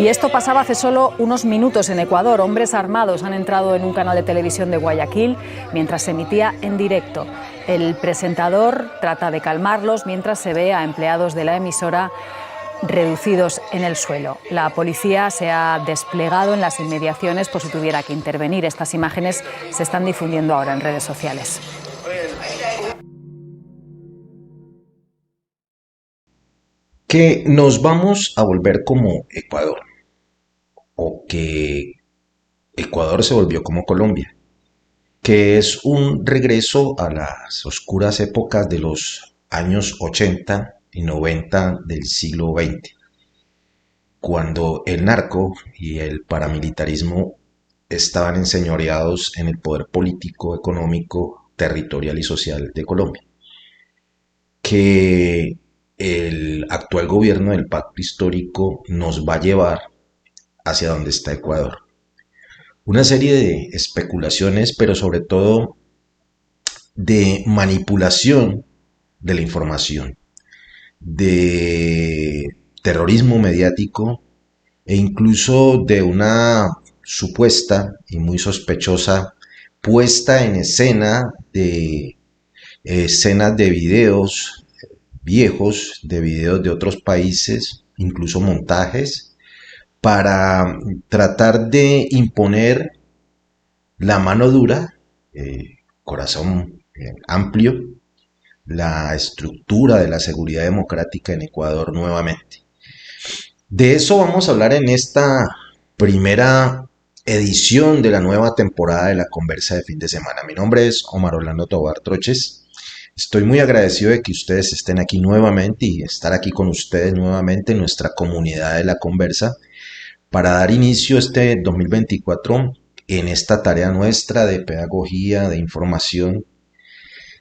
Y esto pasaba hace solo unos minutos en Ecuador. Hombres armados han entrado en un canal de televisión de Guayaquil mientras se emitía en directo. El presentador trata de calmarlos mientras se ve a empleados de la emisora reducidos en el suelo. La policía se ha desplegado en las inmediaciones por si tuviera que intervenir. Estas imágenes se están difundiendo ahora en redes sociales. Que nos vamos a volver como Ecuador o que Ecuador se volvió como Colombia, que es un regreso a las oscuras épocas de los años 80 y 90 del siglo XX, cuando el narco y el paramilitarismo estaban enseñoreados en el poder político, económico, territorial y social de Colombia, que el actual gobierno del pacto histórico nos va a llevar hacia donde está Ecuador. Una serie de especulaciones, pero sobre todo de manipulación de la información, de terrorismo mediático e incluso de una supuesta y muy sospechosa puesta en escena de escenas de videos viejos, de videos de otros países, incluso montajes, para tratar de imponer la mano dura, corazón amplio, la estructura de la seguridad democrática en Ecuador nuevamente. De eso vamos a hablar en esta primera edición de la nueva temporada de la Conversa de fin de semana. Mi nombre es Omar Orlando Tobar Troches. Estoy muy agradecido de que ustedes estén aquí nuevamente y estar aquí con ustedes nuevamente en nuestra comunidad de la Conversa para dar inicio a este 2024 en esta tarea nuestra de pedagogía, de información,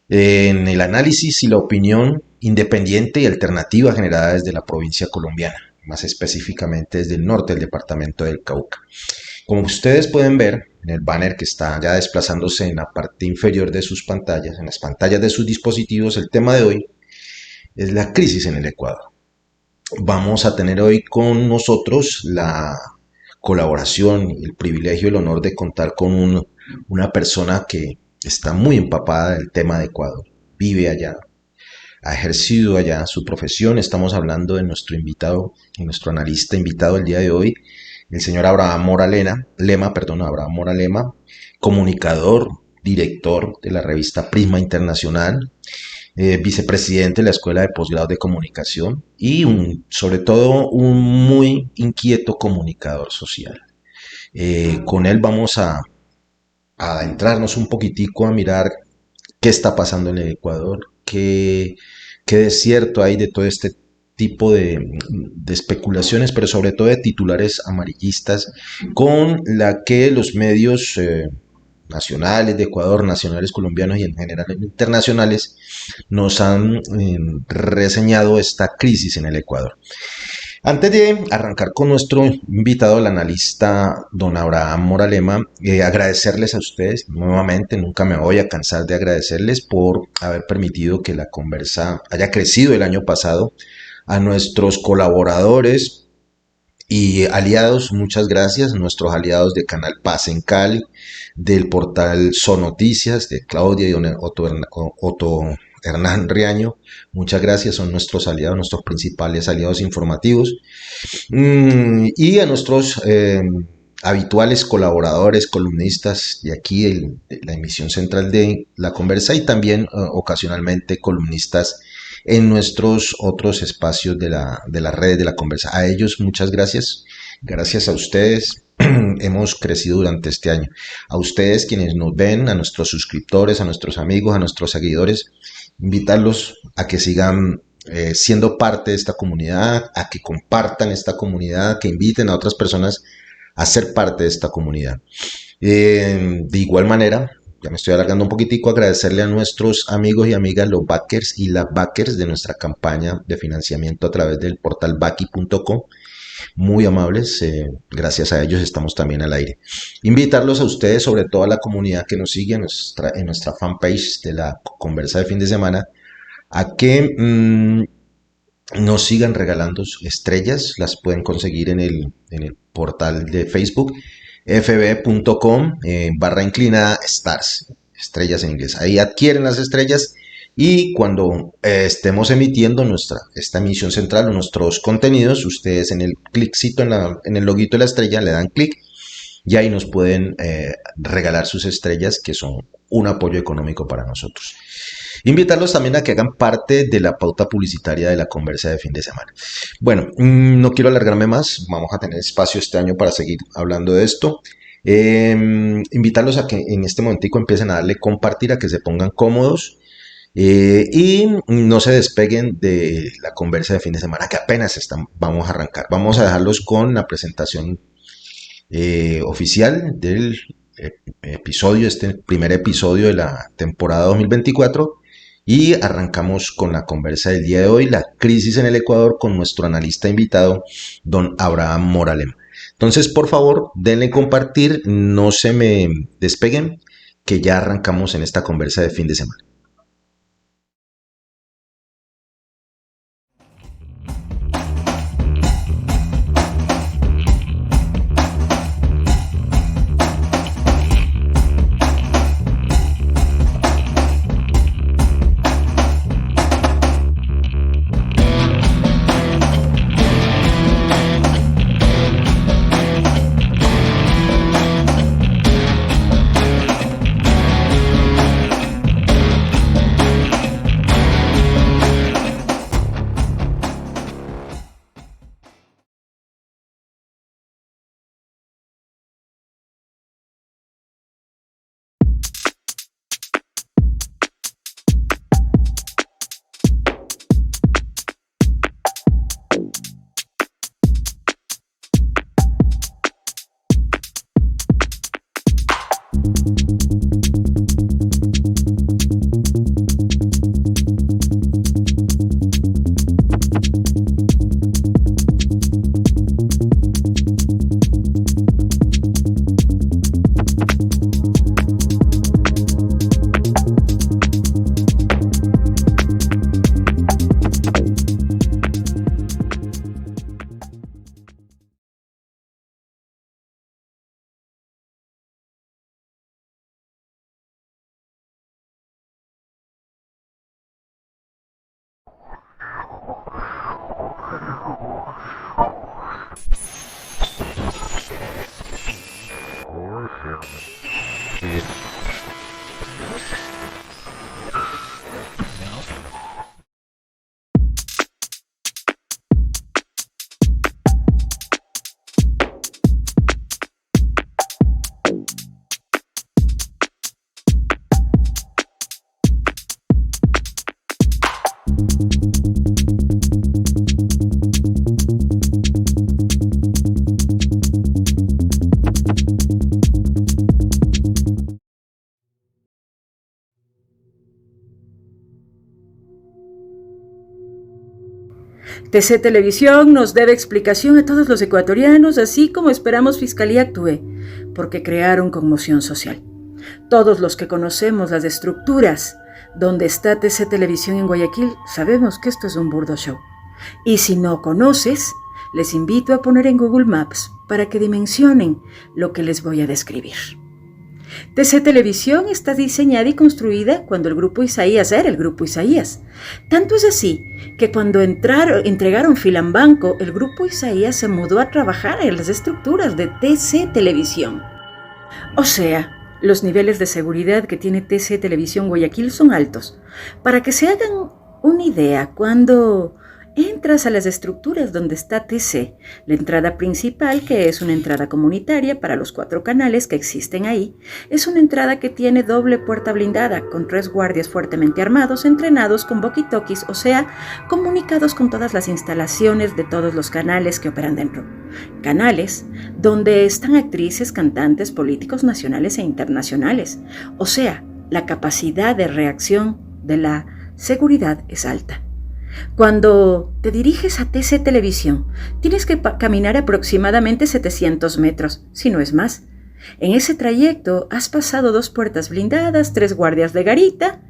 en el análisis y la opinión independiente y alternativa generada desde la provincia colombiana, más específicamente desde el norte del departamento del Cauca. Como ustedes pueden ver en el banner que está ya desplazándose en la parte inferior de sus pantallas, en las pantallas de sus dispositivos, el tema de hoy es la crisis en el Ecuador. Vamos a tener hoy con nosotros la colaboración, el privilegio, el honor de contar con una persona que está muy empapada del tema de Ecuador, vive allá, ha ejercido allá su profesión. Estamos hablando de nuestro invitado, nuestro analista invitado el día de hoy, el señor Abraham Mora Lema, comunicador, director de la revista Prisma Internacional, vicepresidente de la Escuela de Posgrado de Comunicación y sobre todo un muy inquieto comunicador social. Con él vamos a adentrarnos un poquitico a mirar qué está pasando en el Ecuador, qué desierto hay de todo este tipo de especulaciones, pero sobre todo de titulares amarillistas con la que los medios nacionales de Ecuador, nacionales colombianos y en general internacionales nos han reseñado esta crisis en el Ecuador. Antes de arrancar con nuestro invitado, el analista don Abraham Mora Lema, agradecerles a ustedes nuevamente, nunca me voy a cansar de agradecerles por haber permitido que la conversa haya crecido el año pasado, a nuestros colaboradores y aliados, muchas gracias, nuestros aliados de Canal Paz en Cali, del portal Sonoticias, de Claudia y Otto Hernán Riaño, muchas gracias, son nuestros aliados, nuestros principales aliados informativos, y a nuestros habituales colaboradores, columnistas de aquí, de la emisión central de La Conversa, y también ocasionalmente columnistas en nuestros otros espacios de la red de La Conversa. A ellos muchas gracias, gracias a ustedes. Hemos crecido durante este año. A ustedes quienes nos ven, a nuestros suscriptores, a nuestros amigos, a nuestros seguidores, invitarlos a que sigan siendo parte de esta comunidad, a que compartan esta comunidad, que inviten a otras personas a ser parte de esta comunidad. De igual manera, ya me estoy alargando un poquitico, agradecerle a nuestros amigos y amigas, los backers y las backers de nuestra campaña de financiamiento a través del portal baki.com. Muy amables, gracias a ellos estamos también al aire. Invitarlos a ustedes, sobre todo a la comunidad que nos sigue en nuestra fanpage de la Conversa de fin de semana, a que nos sigan regalando estrellas. Las pueden conseguir en el portal de Facebook, fb.com barra inclinada stars, estrellas en inglés. Ahí adquieren las estrellas y cuando estemos emitiendo esta emisión central o nuestros contenidos, ustedes en el cliccito en el loguito de la estrella le dan clic y ahí nos pueden regalar sus estrellas, que son un apoyo económico para nosotros. Invitarlos también a que hagan parte de la pauta publicitaria de la conversa de fin de semana. Bueno, no quiero alargarme más, vamos a tener espacio este año para seguir hablando de esto. Invitarlos a que en este momentico empiecen a darle compartir, a que se pongan cómodos y no se despeguen de la conversa de fin de semana, que apenas vamos a arrancar. Vamos a dejarlos con la presentación oficial del episodio, este primer episodio de la temporada 2024. Y arrancamos con la conversa del día de hoy, la crisis en el Ecuador, con nuestro analista invitado, don Abraham Moralem. Entonces, por favor, denle compartir, no se me despeguen, que ya arrancamos en esta conversa de fin de semana. TC Televisión nos debe explicación a todos los ecuatorianos, así como esperamos Fiscalía actúe, porque crearon conmoción social. Todos los que conocemos las estructuras donde está TC Televisión en Guayaquil sabemos que esto es un burdo show. Y si no conoces, les invito a poner en Google Maps para que dimensionen lo que les voy a describir. TC Televisión está diseñada y construida cuando el Grupo Isaías era el Grupo Isaías. Tanto es así que cuando entregaron Filambanco, el Grupo Isaías se mudó a trabajar en las estructuras de TC Televisión. O sea, los niveles de seguridad que tiene TC Televisión Guayaquil son altos. Para que se hagan una idea, cuando entras a las estructuras donde está TC, la entrada principal, que es una entrada comunitaria para los 4 canales que existen ahí, es una entrada que tiene doble puerta blindada, con 3 guardias fuertemente armados, entrenados con walkie-talkies, o sea, comunicados con todas las instalaciones de todos los canales que operan dentro. Canales donde están actrices, cantantes, políticos nacionales e internacionales. O sea, la capacidad de reacción de la seguridad es alta. Cuando te diriges a TC Televisión, tienes que caminar aproximadamente 700 metros, si no es más. En ese trayecto has pasado 2 puertas blindadas, 3 guardias de garita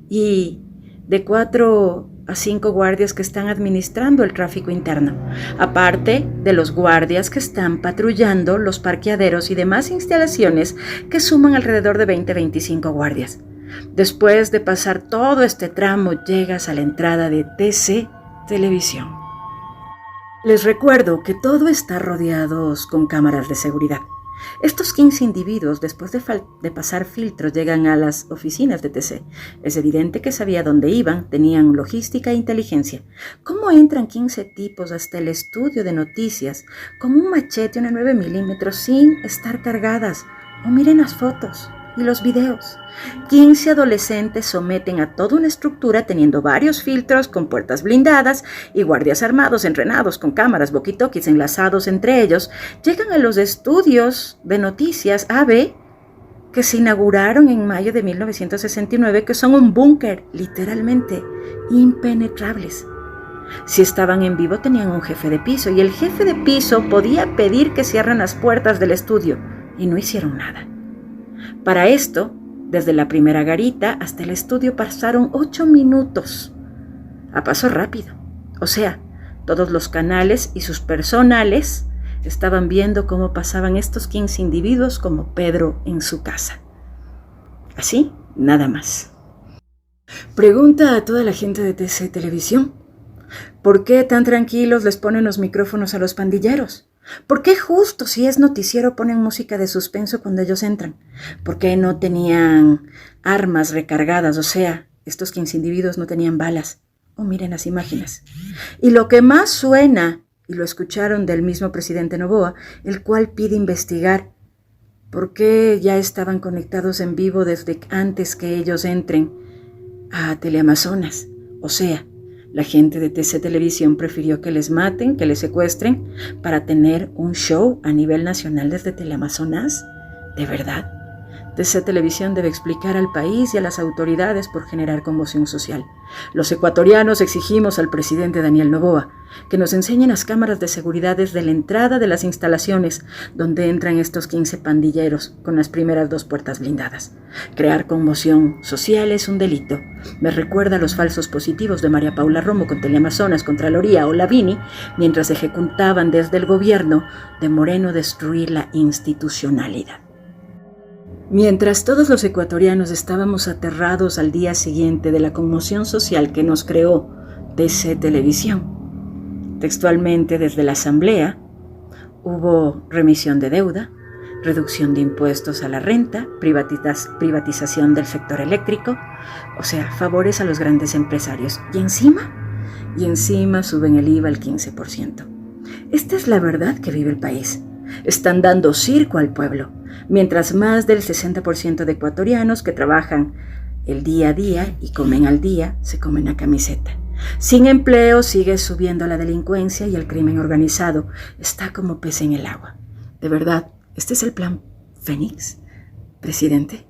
y de 4 a 5 guardias que están administrando el tráfico interno, aparte de los guardias que están patrullando los parqueaderos y demás instalaciones que suman alrededor de 20-25 guardias. Después de pasar todo este tramo, llegas a la entrada de TC Televisión. Les recuerdo que todo está rodeado con cámaras de seguridad. Estos 15 individuos, después de pasar filtros, llegan a las oficinas de TC. Es evidente que sabía dónde iban, tenían logística e inteligencia. ¿Cómo entran 15 tipos hasta el estudio de noticias con un machete, una 9 milímetros, sin estar cargadas? O miren las fotos y los videos. 15 adolescentes someten a toda una estructura teniendo varios filtros con puertas blindadas y guardias armados, entrenados con cámaras walkie-talkies enlazados entre ellos, llegan a los estudios de noticias AB que se inauguraron en mayo de 1969, que son un búnker, literalmente, impenetrables. Si estaban en vivo tenían un jefe de piso y el jefe de piso podía pedir que cierren las puertas del estudio y no hicieron nada. Para esto, desde la primera garita hasta el estudio pasaron 8 minutos, a paso rápido. O sea, todos los canales y sus personales estaban viendo cómo pasaban estos 15 individuos como Pedro en su casa. Así, nada más. Pregunta a toda la gente de TC Televisión, ¿por qué tan tranquilos les ponen los micrófonos a los pandilleros? ¿Por qué justo si es noticiero ponen música de suspenso cuando ellos entran? ¿Por qué no tenían armas recargadas? O sea, estos 15 individuos no tenían balas. Oh, miren las imágenes. Y lo que más suena, y lo escucharon del mismo presidente Noboa, el cual pide investigar por qué ya estaban conectados en vivo desde antes que ellos entren a Teleamazonas. O sea, la gente de TC Televisión prefirió que les maten, que les secuestren, para tener un show a nivel nacional desde Teleamazonas. ¿De verdad? TC Televisión debe explicar al país y a las autoridades por generar conmoción social. Los ecuatorianos exigimos al presidente Daniel Noboa que nos enseñen las cámaras de seguridad desde la entrada de las instalaciones donde entran estos 15 pandilleros con las primeras 2 puertas blindadas. Crear conmoción social es un delito. Me recuerda a los falsos positivos de María Paula Romo con Teleamazonas, Contraloría o Lavini, mientras ejecutaban desde el gobierno de Moreno destruir la institucionalidad. Mientras todos los ecuatorianos estábamos aterrados al día siguiente de la conmoción social que nos creó TC Televisión, textualmente desde la Asamblea, hubo remisión de deuda, reducción de impuestos a la renta, privatización del sector eléctrico, o sea, favores a los grandes empresarios. Y encima suben el IVA al 15%. Esta es la verdad que vive el país. Están dando circo al pueblo, mientras más del 60% de ecuatorianos que trabajan el día a día y comen al día se comen a camiseta. Sin empleo sigue subiendo la delincuencia y el crimen organizado está como pez en el agua. ¿De verdad, este es el plan Fénix, presidente?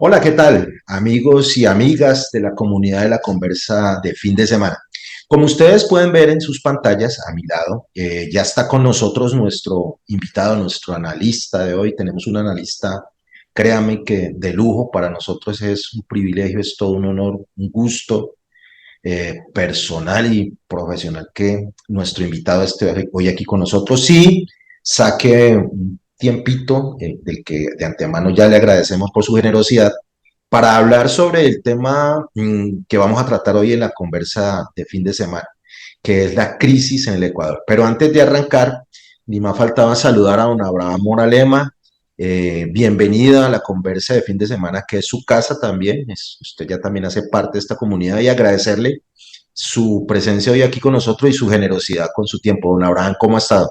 Hola, ¿qué tal? Amigos y amigas de la comunidad de la conversa de fin de semana. Como ustedes pueden ver en sus pantallas, a mi lado, ya está con nosotros nuestro invitado, nuestro analista de hoy. Tenemos un analista, créame que de lujo, para nosotros es un privilegio, es todo un honor, un gusto personal y profesional que nuestro invitado esté hoy aquí con nosotros. Sí, saque un tiempito, del que de antemano ya le agradecemos por su generosidad, para hablar sobre el tema que vamos a tratar hoy en la conversa de fin de semana, que es la crisis en el Ecuador. Pero antes de arrancar, ni más faltaba saludar a don Abraham Moralema. Bienvenida a la conversa de fin de semana, que es su casa también. Usted ya también hace parte de esta comunidad, y agradecerle su presencia hoy aquí con nosotros y su generosidad con su tiempo. Don Abraham, ¿cómo ha estado?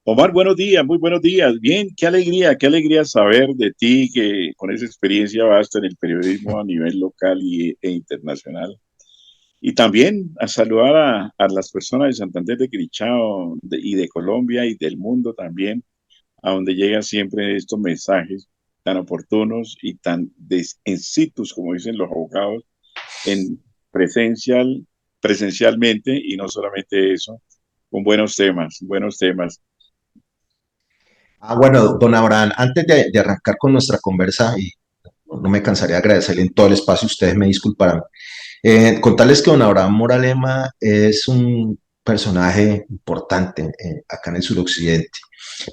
Omar, buenos días, muy buenos días. Bien, qué alegría saber de ti que con esa experiencia vasta en el periodismo a nivel local e internacional. Y también a saludar a las personas de Santander de Quilichao y de Colombia y del mundo también, a donde llegan siempre estos mensajes tan oportunos y tan en situs, como dicen los abogados, en presencial, presencialmente y no solamente eso, con buenos temas, buenos temas. Bueno, don Abraham, antes de arrancar con nuestra conversa, y no me cansaré de agradecerle en todo el espacio, ustedes me disculparán. Contarles que don Abraham Moralema es un personaje importante acá en el suroccidente,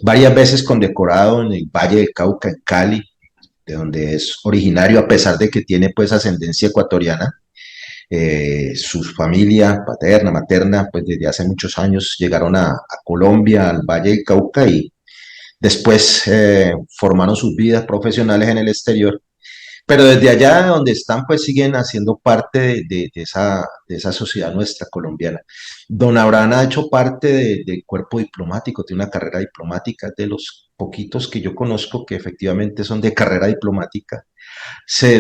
varias veces condecorado en el Valle del Cauca, en Cali, de donde es originario, a pesar de que tiene pues ascendencia ecuatoriana. Su familia paterna, materna, pues desde hace muchos años llegaron a Colombia, al Valle del Cauca, y después formaron sus vidas profesionales en el exterior, pero desde allá donde están, pues siguen haciendo parte de esa sociedad nuestra colombiana. Don Abraham ha hecho parte del cuerpo diplomático, tiene una carrera diplomática, de los poquitos que yo conozco que efectivamente son de carrera diplomática,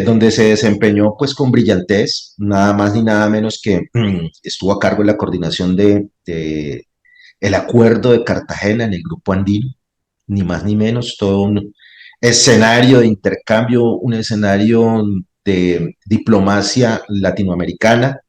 donde se desempeñó pues con brillantez, nada más ni nada menos que estuvo a cargo de la coordinación de el acuerdo de Cartagena en el grupo andino, ni más ni menos, todo un escenario de intercambio, un escenario de diplomacia latinoamericana.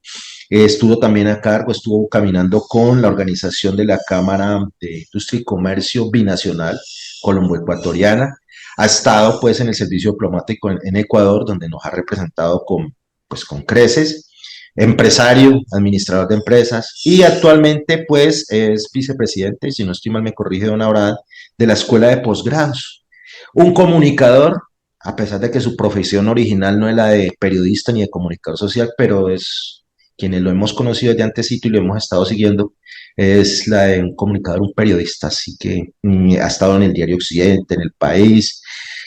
Estuvo también a cargo, estuvo caminando con la organización de la Cámara de Industria y Comercio Binacional Colombo-Ecuatoriana. Ha estado pues en el servicio diplomático en Ecuador, donde nos ha representado con creces, empresario, administrador de empresas, y actualmente pues es vicepresidente, si no estoy mal me corrige don Abraham, de la Escuela de Posgrados. Un comunicador, a pesar de que su profesión original no es la de periodista ni de comunicador social, pero es quienes lo hemos conocido de antesito y lo hemos estado siguiendo, es la de un comunicador, un periodista, así que ha estado en el Diario Occidente, en El País,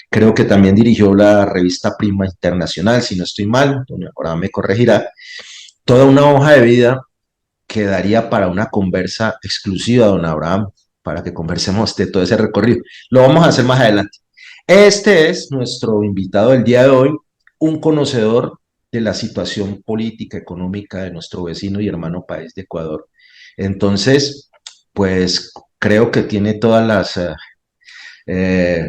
creo que también dirigió la revista Prima Internacional, si no estoy mal, ahora me corregirá, toda una hoja de vida que daría para una conversa exclusiva, don Abraham, para que conversemos de todo ese recorrido. Lo vamos a hacer más adelante. Este es nuestro invitado del día de hoy, un conocedor de la situación política, económica de nuestro vecino y hermano país de Ecuador. Entonces, pues creo que tiene eh,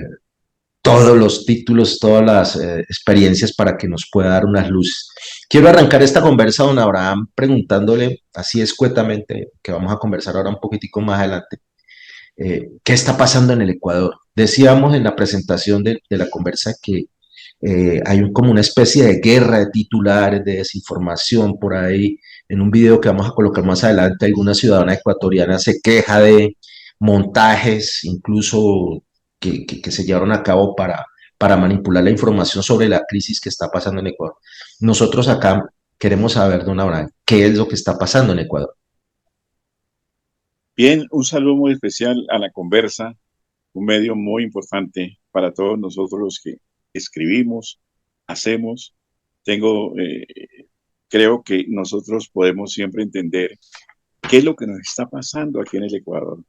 todos los títulos, todas las experiencias para que nos pueda dar unas luces. Quiero arrancar esta conversa, don Abraham, preguntándole así escuetamente, que vamos a conversar ahora un poquitico más adelante, ¿qué está pasando en el Ecuador? Decíamos en la presentación de la conversa que hay como una especie de guerra de titulares, de desinformación por ahí. En un video que vamos a colocar más adelante, alguna ciudadana ecuatoriana se queja de montajes, incluso que se llevaron a cabo para manipular la información sobre la crisis que está pasando en Ecuador. Nosotros acá queremos saber, don Abraham, qué es lo que está pasando en Ecuador. Bien, un saludo muy especial a La Conversa, un medio muy importante para todos nosotros los que escribimos, hacemos. Tengo, creo que nosotros podemos siempre entender qué es lo que nos está pasando aquí en el Ecuador.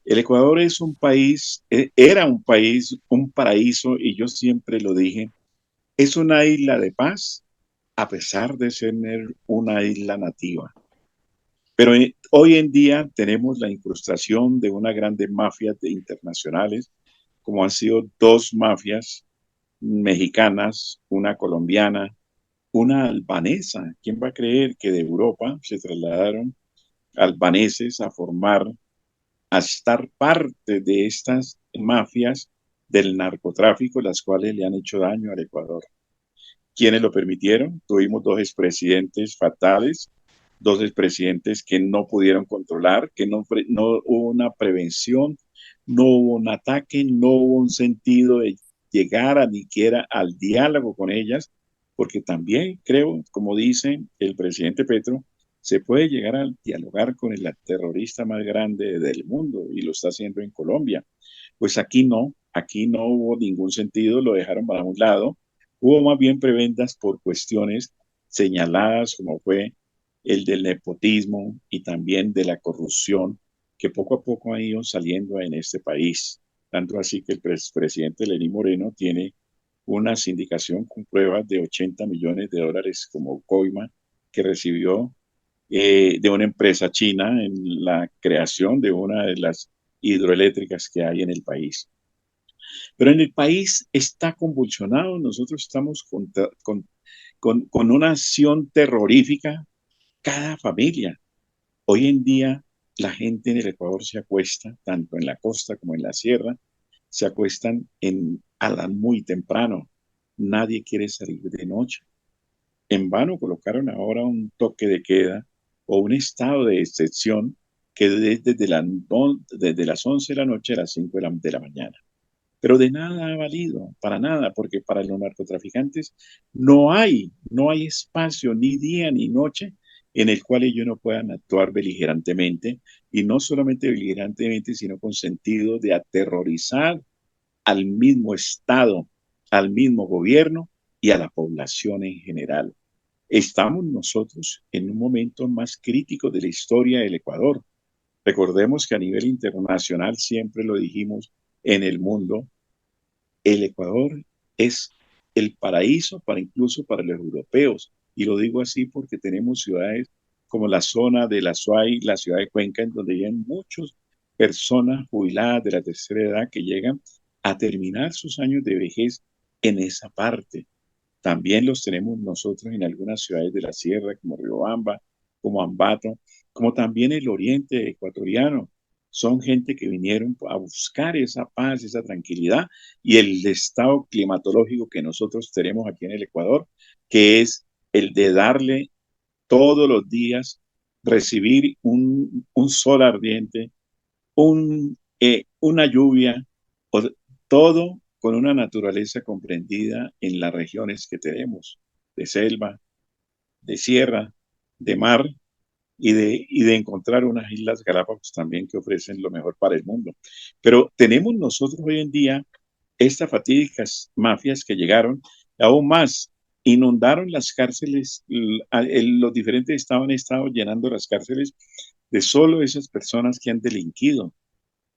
El Ecuador es un país, era un país, un paraíso, y yo siempre lo dije, es una isla de paz a pesar de ser una isla nativa. Pero hoy en día tenemos la incrustación de una grande mafia internacionales, como han sido dos mafias mexicanas, una colombiana, una albanesa. ¿Quién va a creer que de Europa se trasladaron albaneses a formar, a estar parte de estas mafias del narcotráfico, las cuales le han hecho daño al Ecuador? ¿Quiénes lo permitieron? Tuvimos dos expresidentes fatales, dos expresidentes que no pudieron controlar, que no hubo una prevención, no hubo un ataque, no hubo un sentido de llegar a ni siquiera al diálogo con ellas, porque también creo, como dice el presidente Petro, se puede llegar a dialogar con el terrorista más grande del mundo y lo está haciendo en Colombia. Pues aquí no hubo ningún sentido, lo dejaron para un lado. Hubo más bien prebendas por cuestiones señaladas, como fue el del nepotismo y también de la corrupción que poco a poco ha ido saliendo en este país. Tanto así que el presidente Lenín Moreno tiene una sindicación con pruebas de 80 millones de dólares como coima que recibió de una empresa china en la creación de una de las hidroeléctricas que hay en el país. Pero en el país está convulsionado, nosotros estamos con una acción terrorífica, cada familia. Hoy en día la gente en el Ecuador se acuesta, tanto en la costa como en la sierra, se acuestan a la muy temprano. Nadie quiere salir de noche. En vano colocaron ahora un toque de queda o un estado de excepción que desde las 11 de la noche a las 5 de la mañana. Pero de nada ha valido, para nada, porque para los narcotraficantes no hay espacio ni día ni noche en el cual ellos no puedan actuar beligerantemente, y no solamente beligerantemente, sino con sentido de aterrorizar al mismo Estado, al mismo gobierno y a la población en general. Estamos nosotros en un momento más crítico de la historia del Ecuador. Recordemos que a nivel internacional, siempre lo dijimos, en el mundo, el Ecuador es el paraíso incluso para los europeos. Y lo digo así porque tenemos ciudades como la zona de la Suay, la ciudad de Cuenca, en donde hay muchas personas jubiladas de la tercera edad que llegan a terminar sus años de vejez en esa parte. También los tenemos nosotros en algunas ciudades de la sierra, como Riobamba, como Ambato, como también el oriente ecuatoriano. Son gente que vinieron a buscar esa paz, esa tranquilidad y el estado climatológico que nosotros tenemos aquí en el Ecuador, que es el de darle todos los días, recibir un sol ardiente, una lluvia, todo con una naturaleza comprendida en las regiones que tenemos, de selva, de sierra, de mar, y de encontrar unas islas Galápagos también que ofrecen lo mejor para el mundo. Pero tenemos nosotros hoy en día estas fatídicas mafias que llegaron, aún más, inundaron las cárceles, los diferentes estados han estado llenando las cárceles de solo esas personas que han delinquido.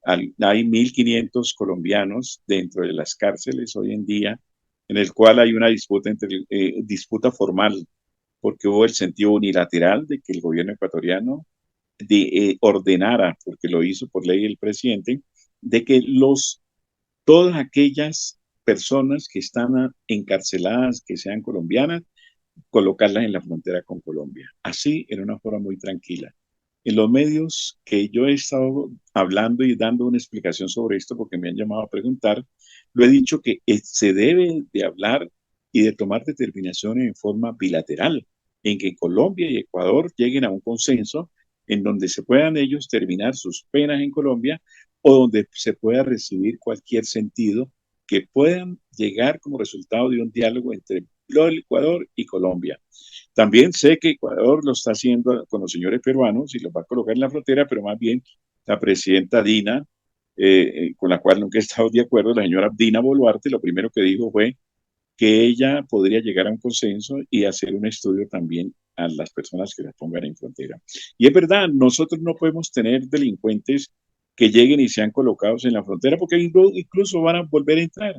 Hay 1.500 colombianos dentro de las cárceles hoy en día, en el cual hay una disputa formal, porque hubo el sentido unilateral de que el gobierno ecuatoriano ordenara, porque lo hizo por ley el presidente, de que todas aquellas personas que están encarceladas, que sean colombianas, colocarlas en la frontera con Colombia. Así, en una forma muy tranquila. En los medios que yo he estado hablando y dando una explicación sobre esto, porque me han llamado a preguntar, lo he dicho que se debe de hablar y de tomar determinaciones en forma bilateral, en que Colombia y Ecuador lleguen a un consenso en donde se puedan ellos terminar sus penas en Colombia, o donde se pueda recibir cualquier sentido que puedan llegar como resultado de un diálogo entre el Ecuador y Colombia. También sé que Ecuador lo está haciendo con los señores peruanos y los va a colocar en la frontera, pero más bien la presidenta Dina, con la cual nunca he estado de acuerdo, la señora Dina Boluarte, lo primero que dijo fue que ella podría llegar a un consenso y hacer un estudio también a las personas que las pongan en frontera. Y es verdad, nosotros no podemos tener delincuentes que lleguen y sean colocados en la frontera, porque incluso van a volver a entrar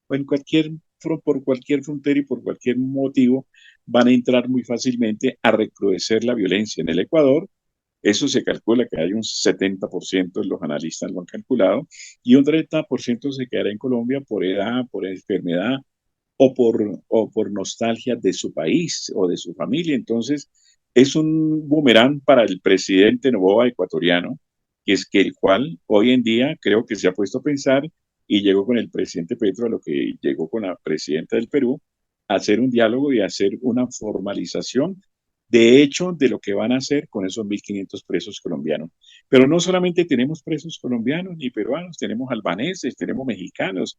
o por cualquier frontera y por cualquier motivo van a entrar muy fácilmente a recrudecer la violencia en el Ecuador. Eso se calcula que hay un 70%, los analistas lo han calculado, y un 30% se quedará en Colombia por edad, por enfermedad o por nostalgia de su país o de su familia. Entonces, es un boomerang para el presidente Noboa ecuatoriano, que es que el cual hoy en día creo que se ha puesto a pensar y llegó con el presidente Petro a lo que llegó con la presidenta del Perú, a hacer un diálogo y a hacer una formalización de hecho de lo que van a hacer con esos 1.500 presos colombianos. Pero no solamente tenemos presos colombianos ni peruanos, tenemos albaneses, tenemos mexicanos,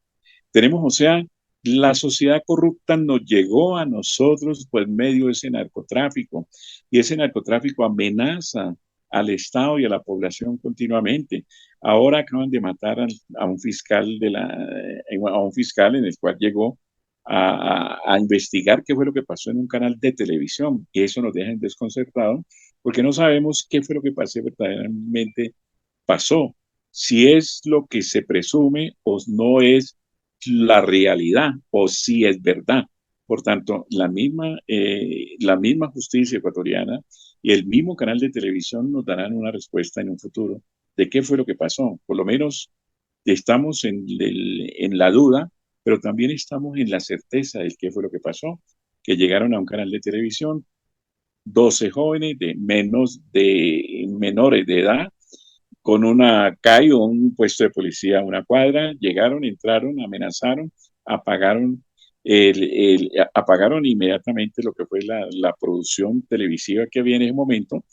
tenemos, o sea, la sociedad corrupta nos llegó a nosotros por medio de ese narcotráfico, y ese narcotráfico amenaza al Estado y a la población continuamente. Ahora acaban de matar a un fiscal en el cual llegó a investigar qué fue lo que pasó en un canal de televisión y eso nos deja desconcertados porque no sabemos qué fue lo que pasó verdaderamente pasó, si es lo que se presume o no es la realidad o si es verdad. Por tanto, la misma justicia ecuatoriana y el mismo canal de televisión nos darán una respuesta en un futuro de qué fue lo que pasó. Por lo menos estamos en la duda, pero también estamos en la certeza de qué fue lo que pasó, que llegaron a un canal de televisión 12 jóvenes de menores de edad con una CAI o un puesto de policía a una cuadra, llegaron, entraron, amenazaron, apagaron, apagaron inmediatamente lo que fue la producción televisiva que había en ese momento.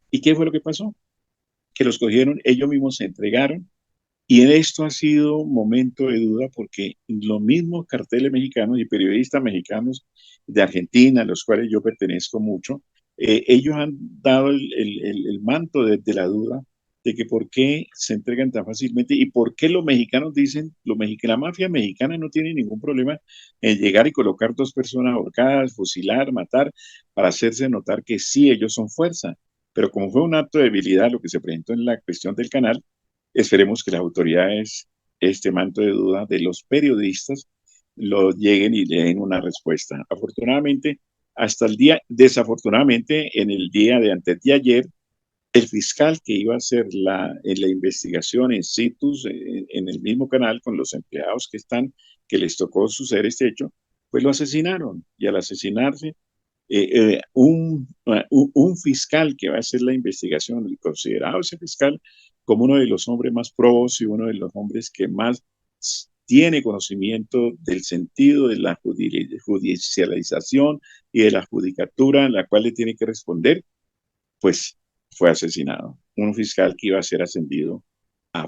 ¿Y qué fue lo que pasó? Que los cogieron, ellos mismos se entregaron y en esto ha sido un momento de duda porque los mismos carteles mexicanos y periodistas mexicanos de Argentina, a los cuales yo pertenezco mucho, ellos han dado el manto de la duda de que por qué se entregan tan fácilmente y por qué los mexicanos dicen, la mafia mexicana no tiene ningún problema en llegar y colocar dos personas ahorcadas, fusilar, matar, para hacerse notar que sí, ellos son fuerza. Pero como fue un acto de debilidad lo que se presentó en la cuestión del canal, esperemos que las autoridades, este manto de duda de los periodistas, lo lleguen y le den una respuesta. Afortunadamente, hasta el día, desafortunadamente, en el día de antes de ayer, el fiscal que iba a hacer la investigación en situ, en el mismo canal, con los empleados que están, que les tocó suceder este hecho, pues lo asesinaron. Y al asesinarse, un fiscal que va a hacer la investigación, y considerado ese fiscal como uno de los hombres más probos y uno de los hombres que más tiene conocimiento del sentido de la judicialización y de la judicatura en la cual le tiene que responder, pues fue asesinado. Un fiscal que iba a ser ascendido a a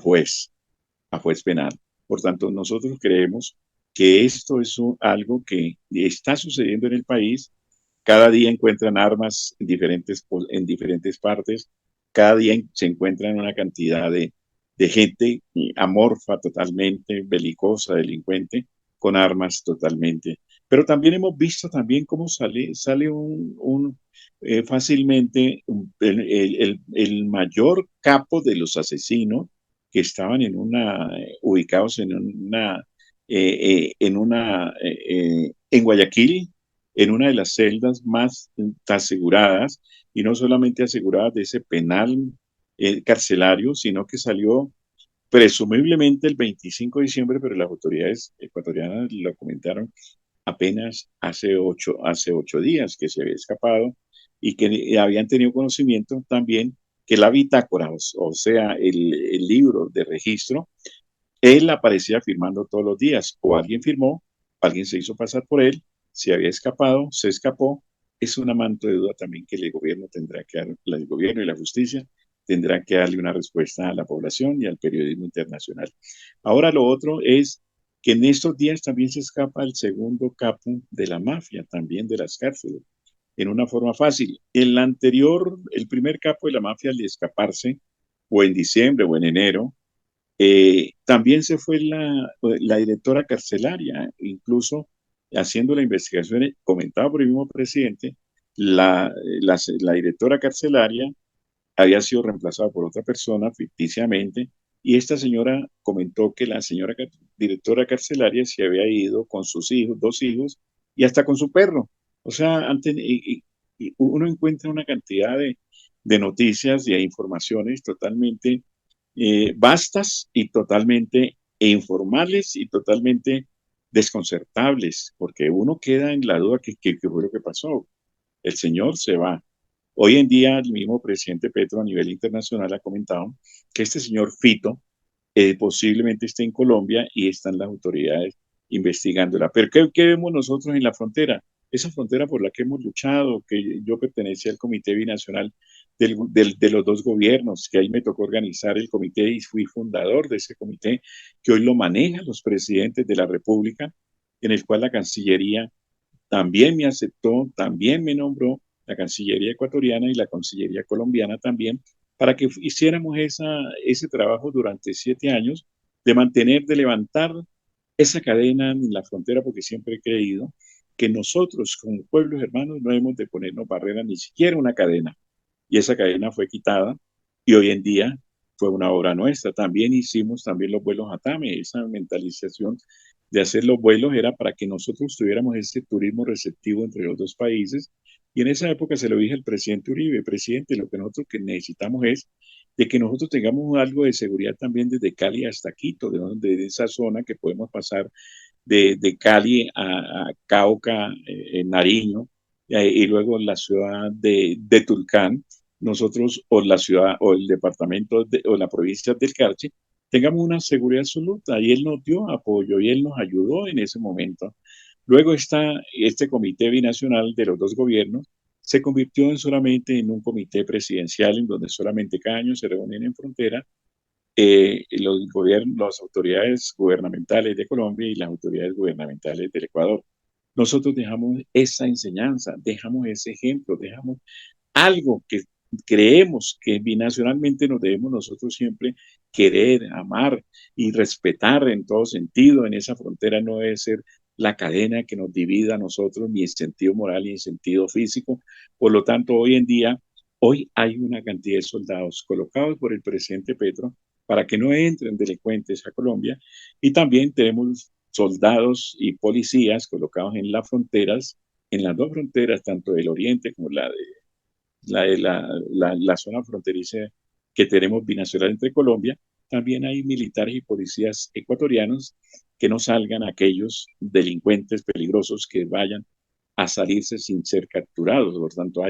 juez penal. Por tanto, nosotros creemos que esto es algo que está sucediendo en el país. Cada día encuentran armas en diferentes partes, cada día se encuentran una cantidad de gente amorfa totalmente, belicosa, delincuente, con armas totalmente. Pero también hemos visto también cómo sale fácilmente el mayor capo de los asesinos que estaban ubicados en Guayaquil, en una de las celdas más aseguradas, y no solamente aseguradas de ese penal carcelario, sino que salió presumiblemente el 25 de diciembre, pero las autoridades ecuatorianas lo comentaron apenas hace 8 días que se había escapado y que habían tenido conocimiento también que la bitácora, o sea, el libro de registro, él aparecía firmando todos los días, o alguien firmó, alguien se hizo pasar por él, se había escapado, se escapó. Es un manto de duda también que el gobierno tendrá que dar, el gobierno y la justicia tendrán que darle una respuesta a la población y al periodismo internacional. Ahora lo otro es que en estos días también se escapa el segundo capo de la mafia, también de las cárceles, en una forma fácil. El primer capo de la mafia al escaparse, o en diciembre o en enero, también se fue la directora carcelaria, incluso haciendo la investigación comentada por el mismo presidente, la directora carcelaria había sido reemplazada por otra persona ficticiamente y esta señora comentó que la señora directora carcelaria se había ido con sus hijos, 2 hijos y hasta con su perro. O sea, y uno encuentra una cantidad de noticias y de informaciones totalmente vastas y totalmente informales y totalmente desconcertables, porque uno queda en la duda que fue lo que pasó. El señor se va. Hoy en día el mismo presidente Petro a nivel internacional ha comentado que este señor Fito posiblemente esté en Colombia y están las autoridades investigándola. Pero ¿qué vemos nosotros en la frontera? Esa frontera por la que hemos luchado, que yo pertenecía al Comité Binacional de los dos gobiernos, que ahí me tocó organizar el comité y fui fundador de ese comité, que hoy lo manejan los presidentes de la República, en el cual la Cancillería también me aceptó, también me nombró la Cancillería ecuatoriana y la Cancillería colombiana también, para que hiciéramos ese trabajo durante 7 años de mantener, de levantar esa cadena en la frontera, porque siempre he creído que nosotros como pueblos hermanos no hemos de ponernos barreras, ni siquiera una cadena. Y esa cadena fue quitada y hoy en día fue una obra nuestra. También hicimos también los vuelos a TAME, esa mentalización de hacer los vuelos era para que nosotros tuviéramos ese turismo receptivo entre los dos países. Y en esa época se lo dije al presidente Uribe, presidente, lo que nosotros que necesitamos es de que nosotros tengamos algo de seguridad también desde Cali hasta Quito, de esa zona que podemos pasar de Cali a Cauca, en Nariño, y luego la ciudad de Tulcán, nosotros o la ciudad o el departamento o la provincia del Carchi, tengamos una seguridad absoluta. Y él nos dio apoyo y él nos ayudó en ese momento. Luego está este comité binacional de los dos gobiernos, se convirtió en solamente en un comité presidencial en donde solamente cada año se reúnen en frontera los gobiernos, las autoridades gubernamentales de Colombia y las autoridades gubernamentales del Ecuador. Nosotros dejamos esa enseñanza, dejamos ese ejemplo, dejamos algo que creemos que binacionalmente nos debemos nosotros siempre querer, amar y respetar en todo sentido. En esa frontera no debe ser la cadena que nos divida a nosotros, ni en sentido moral ni en sentido físico. Por lo tanto, hoy en día, hoy hay una cantidad de soldados colocados por el presidente Petro para que no entren delincuentes a Colombia, y también tenemos soldados y policías colocados en las fronteras, en las dos fronteras, tanto del oriente como la zona fronteriza que tenemos binacional entre Colombia. También hay militares y policías ecuatorianos que no salgan aquellos delincuentes peligrosos que vayan a salirse sin ser capturados. Por tanto,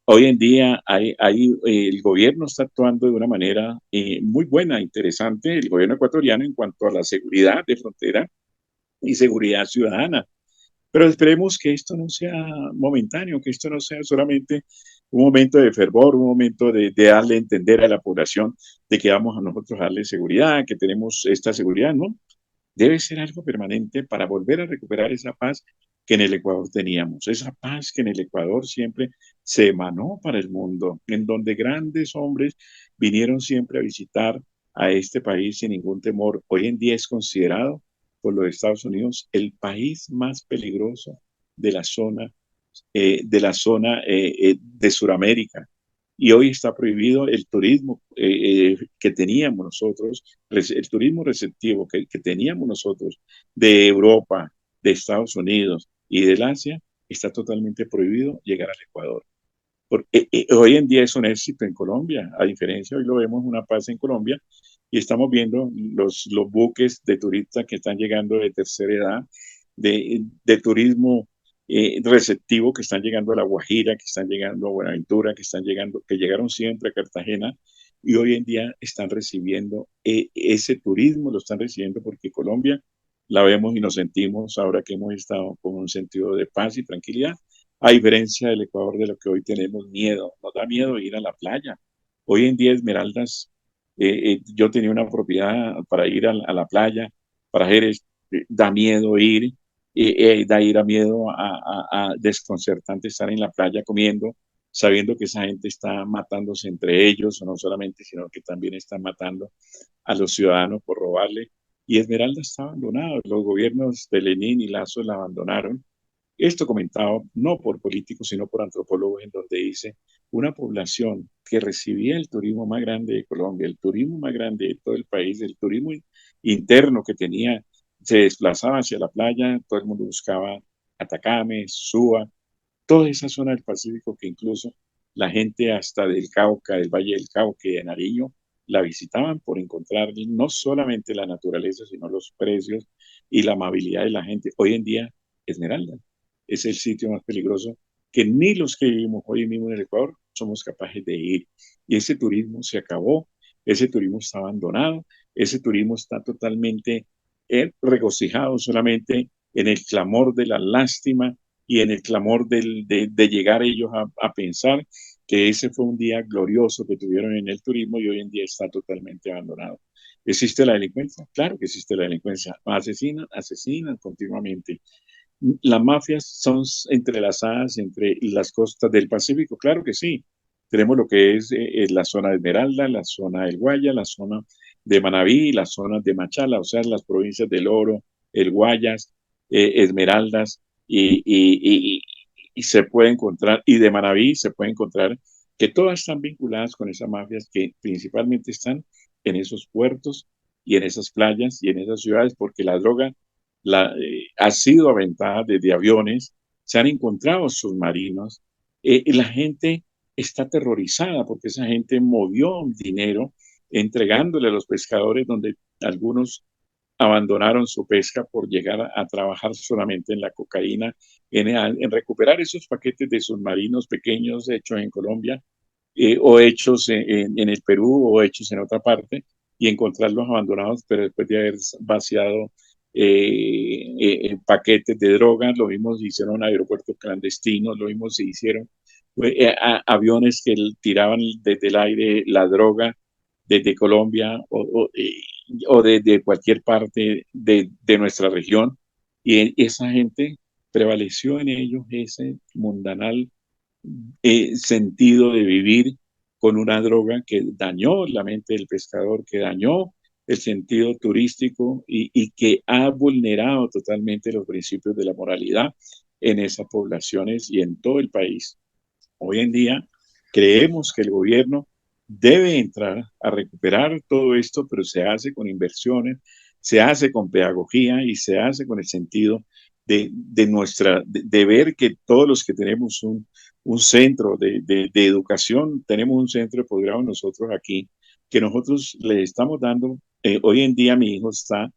hoy en día el gobierno está actuando de una manera muy buena, interesante, el gobierno ecuatoriano en cuanto a la seguridad de frontera y seguridad ciudadana. Pero esperemos que esto no sea momentáneo, que esto no sea solamente un momento de fervor, un momento de darle a entender a la población de que vamos a nosotros a darle seguridad, que tenemos esta seguridad, ¿no? Debe ser algo permanente para volver a recuperar esa paz que en el Ecuador teníamos, esa paz que en el Ecuador siempre se emanó para el mundo, en donde grandes hombres vinieron siempre a visitar a este país sin ningún temor. Hoy en día es considerado por los Estados Unidos el país más peligroso de la zona de Sudamérica. Y hoy está prohibido el turismo que teníamos nosotros, el turismo receptivo que teníamos nosotros de Europa, de Estados Unidos y del Asia, está totalmente prohibido llegar al Ecuador. Hoy en día es un éxito en Colombia, a diferencia, hoy lo vemos una paz en Colombia y estamos viendo los buques de turistas que están llegando de tercera edad, de turismo receptivo, que están llegando a La Guajira, que están llegando a Buenaventura, que llegaron siempre a Cartagena y hoy en día están recibiendo ese turismo, lo están recibiendo porque Colombia la vemos y nos sentimos ahora que hemos estado con un sentido de paz y tranquilidad, a diferencia del Ecuador de lo que hoy tenemos miedo, nos da miedo ir a la playa. Hoy en día Esmeraldas, yo tenía una propiedad para ir a la playa, para Jerez, da miedo ir, da miedo a desconcertante estar en la playa comiendo, sabiendo que esa gente está matándose entre ellos, o no solamente, sino que también están matando a los ciudadanos por robarle. Y Esmeralda está abandonada, los gobiernos de Lenín y Lazo la abandonaron. Esto comentado no por políticos, sino por antropólogos, en donde dice una población que recibía el turismo más grande de Colombia, el turismo más grande de todo el país, el turismo interno que tenía, se desplazaba hacia la playa, todo el mundo buscaba Atacame, Suba, toda esa zona del Pacífico que incluso la gente hasta del Cauca, del Valle del Cauca y de Nariño, la visitaban por encontrar no solamente la naturaleza, sino los precios y la amabilidad de la gente. Hoy en día, Esmeralda es el sitio más peligroso que ni los que vivimos hoy mismo en el Ecuador somos capaces de ir. Y ese turismo se acabó, ese turismo está abandonado, ese turismo está totalmente regocijado solamente en el clamor de la lástima y en el clamor de llegar ellos a pensar que ese fue un día glorioso que tuvieron en el turismo y hoy en día está totalmente abandonado. ¿Existe la delincuencia? Claro que existe la delincuencia. Asesinan continuamente. Las mafias son entrelazadas entre las costas del Pacífico, claro que sí. Tenemos lo que es la zona de Esmeralda, la zona del Guaya, la zona de Manabí, las zonas de Machala, o sea, las provincias del Oro, el Guayas, Esmeraldas, y, y, y, y se puede encontrar, y de Manaví se puede encontrar que todas están vinculadas con esas mafias que principalmente están en esos puertos y en esas playas y en esas ciudades, porque la droga ha sido aventada desde aviones, se han encontrado submarinos, y la gente está aterrorizada porque esa gente movió dinero entregándole a los pescadores donde algunos abandonaron su pesca por llegar a trabajar solamente en la cocaína, en recuperar esos paquetes de submarinos pequeños hechos en Colombia, o hechos en el Perú o hechos en otra parte, y encontrarlos abandonados, pero después de haber vaciado paquetes de drogas. Lo mismo se hicieron aeropuertos clandestinos, lo mismo se hicieron aviones que tiraban desde el aire la droga desde Colombia o desde cualquier parte de nuestra región, y esa gente prevaleció en ellos ese mundanal sentido de vivir con una droga que dañó la mente del pescador, que dañó el sentido turístico y que ha vulnerado totalmente los principios de la moralidad en esas poblaciones y en todo el país. Hoy en día creemos que el gobierno debe entrar a recuperar todo esto, pero se hace con inversiones, se hace con pedagogía y se hace con el sentido de ver que todos los que tenemos un centro de educación, tenemos un centro de posgrado nosotros aquí, que nosotros le estamos dando, hoy en día mi hijo está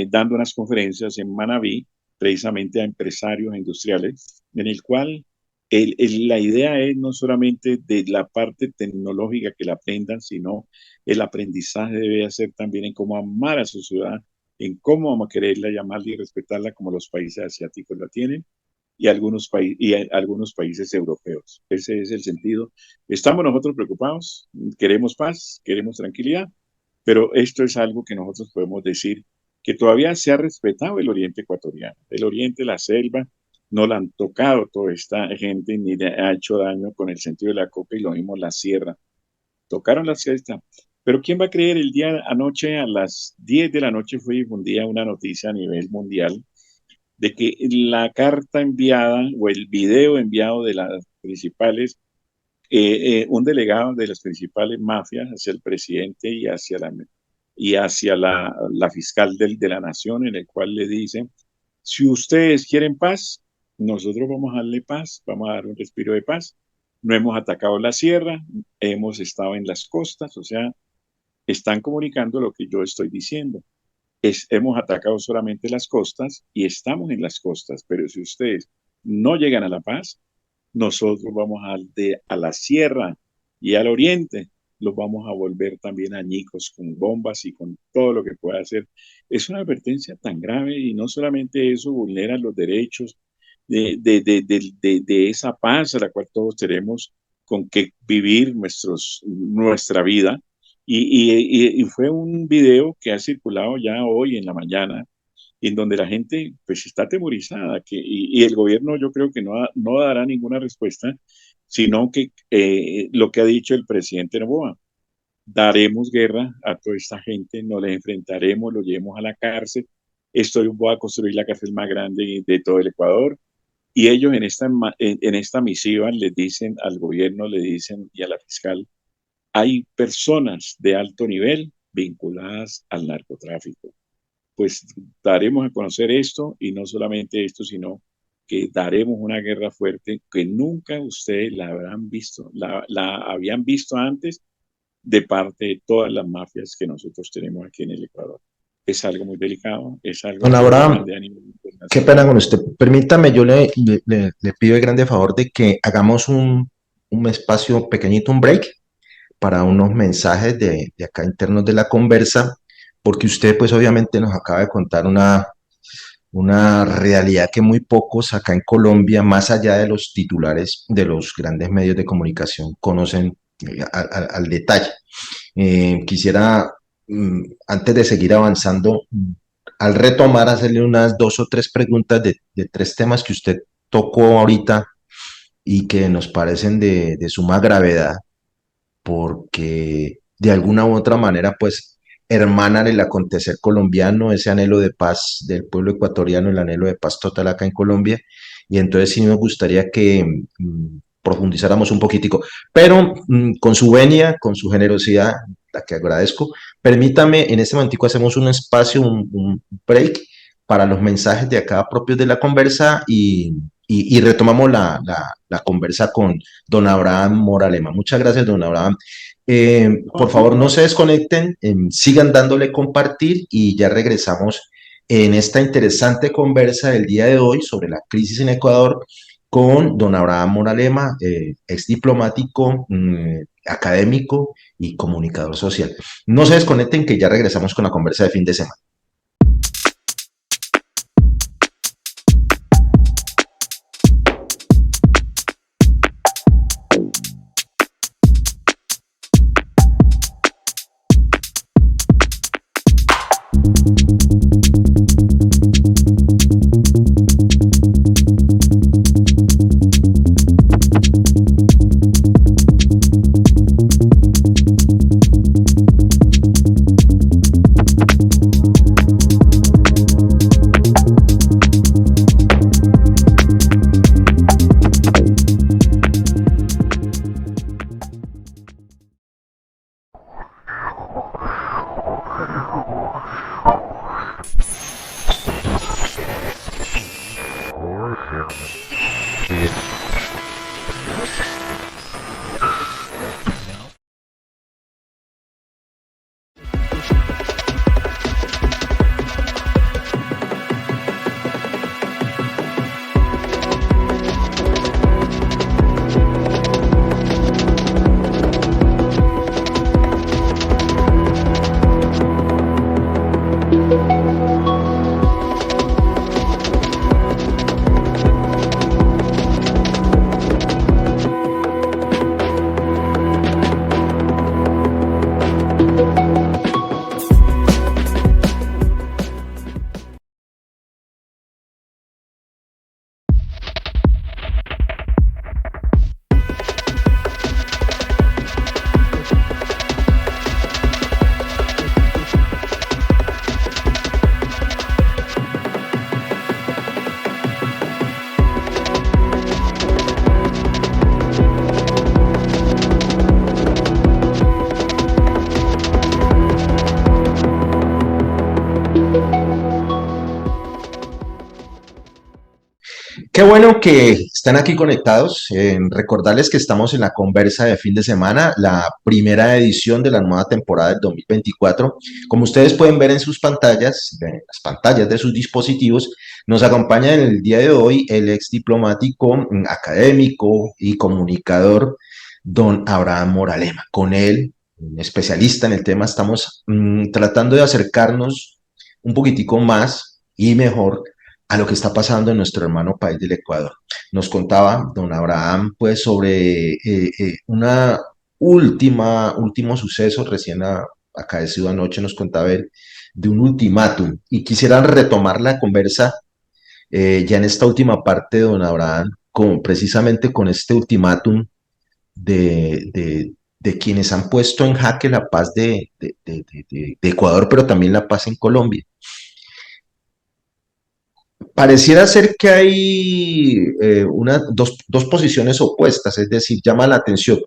dando unas conferencias en Manabí, precisamente a empresarios industriales, en el cual la idea es no solamente de la parte tecnológica que la aprendan, sino el aprendizaje debe hacer también en cómo amar a su ciudad, en cómo vamos a quererla, llamarla y respetarla como los países asiáticos la tienen y algunos países europeos. Ese es el sentido. Estamos nosotros preocupados, queremos paz, queremos tranquilidad, pero esto es algo que nosotros podemos decir que todavía se ha respetado el oriente ecuatoriano, el oriente, la selva, no la han tocado toda esta gente ni le ha hecho daño con el sentido de la coca, y lo mismo la sierra. Tocaron la sierra. Pero ¿quién va a creer? El día anoche a las 10 de la noche fue difundida una noticia a nivel mundial de que la carta enviada o el video enviado de las principales, un delegado de las principales mafias hacia el presidente y hacia la fiscal de la nación, en el cual le dicen, si ustedes quieren paz, nosotros vamos a darle paz, vamos a dar un respiro de paz. No hemos atacado la sierra, hemos estado en las costas, o sea, están comunicando lo que yo estoy diciendo. Hemos atacado solamente las costas y estamos en las costas, pero si ustedes no llegan a la paz, nosotros vamos a la sierra y al oriente, los vamos a volver también añicos con bombas y con todo lo que pueda hacer. Es una advertencia tan grave, y no solamente eso vulnera los derechos de esa paz a la cual todos tenemos con que vivir nuestra vida. Y fue un video que ha circulado ya hoy en la mañana, en donde la gente pues está atemorizada, y el gobierno yo creo que no dará ninguna respuesta, sino que lo que ha dicho el presidente Noboa: daremos guerra a toda esta gente, nos les enfrentaremos, los llevemos a la cárcel, voy a construir la cárcel más grande de todo el Ecuador. Y ellos en esta misiva les dicen al gobierno, le dicen y a la fiscal, hay personas de alto nivel vinculadas al narcotráfico. Pues daremos a conocer esto, y no solamente esto, sino que daremos una guerra fuerte que nunca ustedes la habrán visto, la habían visto antes de parte de todas las mafias que nosotros tenemos aquí en el Ecuador. Es algo muy delicado, es algo Don muy Abraham, grande a nivel internacional. qué pena con usted. Permítame, yo le pido el grande favor de que hagamos un espacio pequeñito, un break, para unos mensajes de acá internos de la conversa, porque usted pues obviamente nos acaba de contar una realidad que muy pocos acá en Colombia, más allá de los titulares de los grandes medios de comunicación, conocen al detalle. Quisiera, antes de seguir avanzando, al retomar, hacerle unas 2 o 3 preguntas de 3 temas que usted tocó ahorita y que nos parecen de suma gravedad, porque de alguna u otra manera, pues, hermanan el acontecer colombiano, ese anhelo de paz del pueblo ecuatoriano, el anhelo de paz total acá en Colombia. Y entonces sí me gustaría que profundizáramos un poquitico, pero con su venia, con su generosidad, la que agradezco, permítame, en este momentico hacemos un espacio, un break para los mensajes de acá propios de la conversa y retomamos la conversa con don Abraham Moralema. Muchas gracias, don Abraham. Por No, favor, no se desconecten, sigan dándole compartir y ya regresamos en esta interesante conversa del día de hoy sobre la crisis en Ecuador con don Abraham Moralema, ex diplomático, académico y comunicador social. No se desconecten que ya regresamos con la conversa de fin de semana. Qué bueno que están aquí conectados. Recordarles que estamos en la conversa de fin de semana, la primera edición de la nueva temporada del 2024. Como ustedes pueden ver en sus pantallas, en las pantallas de sus dispositivos, nos acompaña en el día de hoy el ex diplomático, académico y comunicador, don Abraham Moralema. Con él, un especialista en el tema, estamos tratando de acercarnos un poquitico más y mejor a lo que está pasando en nuestro hermano país del Ecuador. Nos contaba don Abraham pues sobre una último suceso recién acaecido anoche, nos contaba él de un ultimátum y quisiera retomar la conversa ya en esta última parte de don Abraham precisamente con este ultimátum de quienes han puesto en jaque la paz de Ecuador, pero también la paz en Colombia. Pareciera ser que hay dos posiciones opuestas, es decir, llama la atención.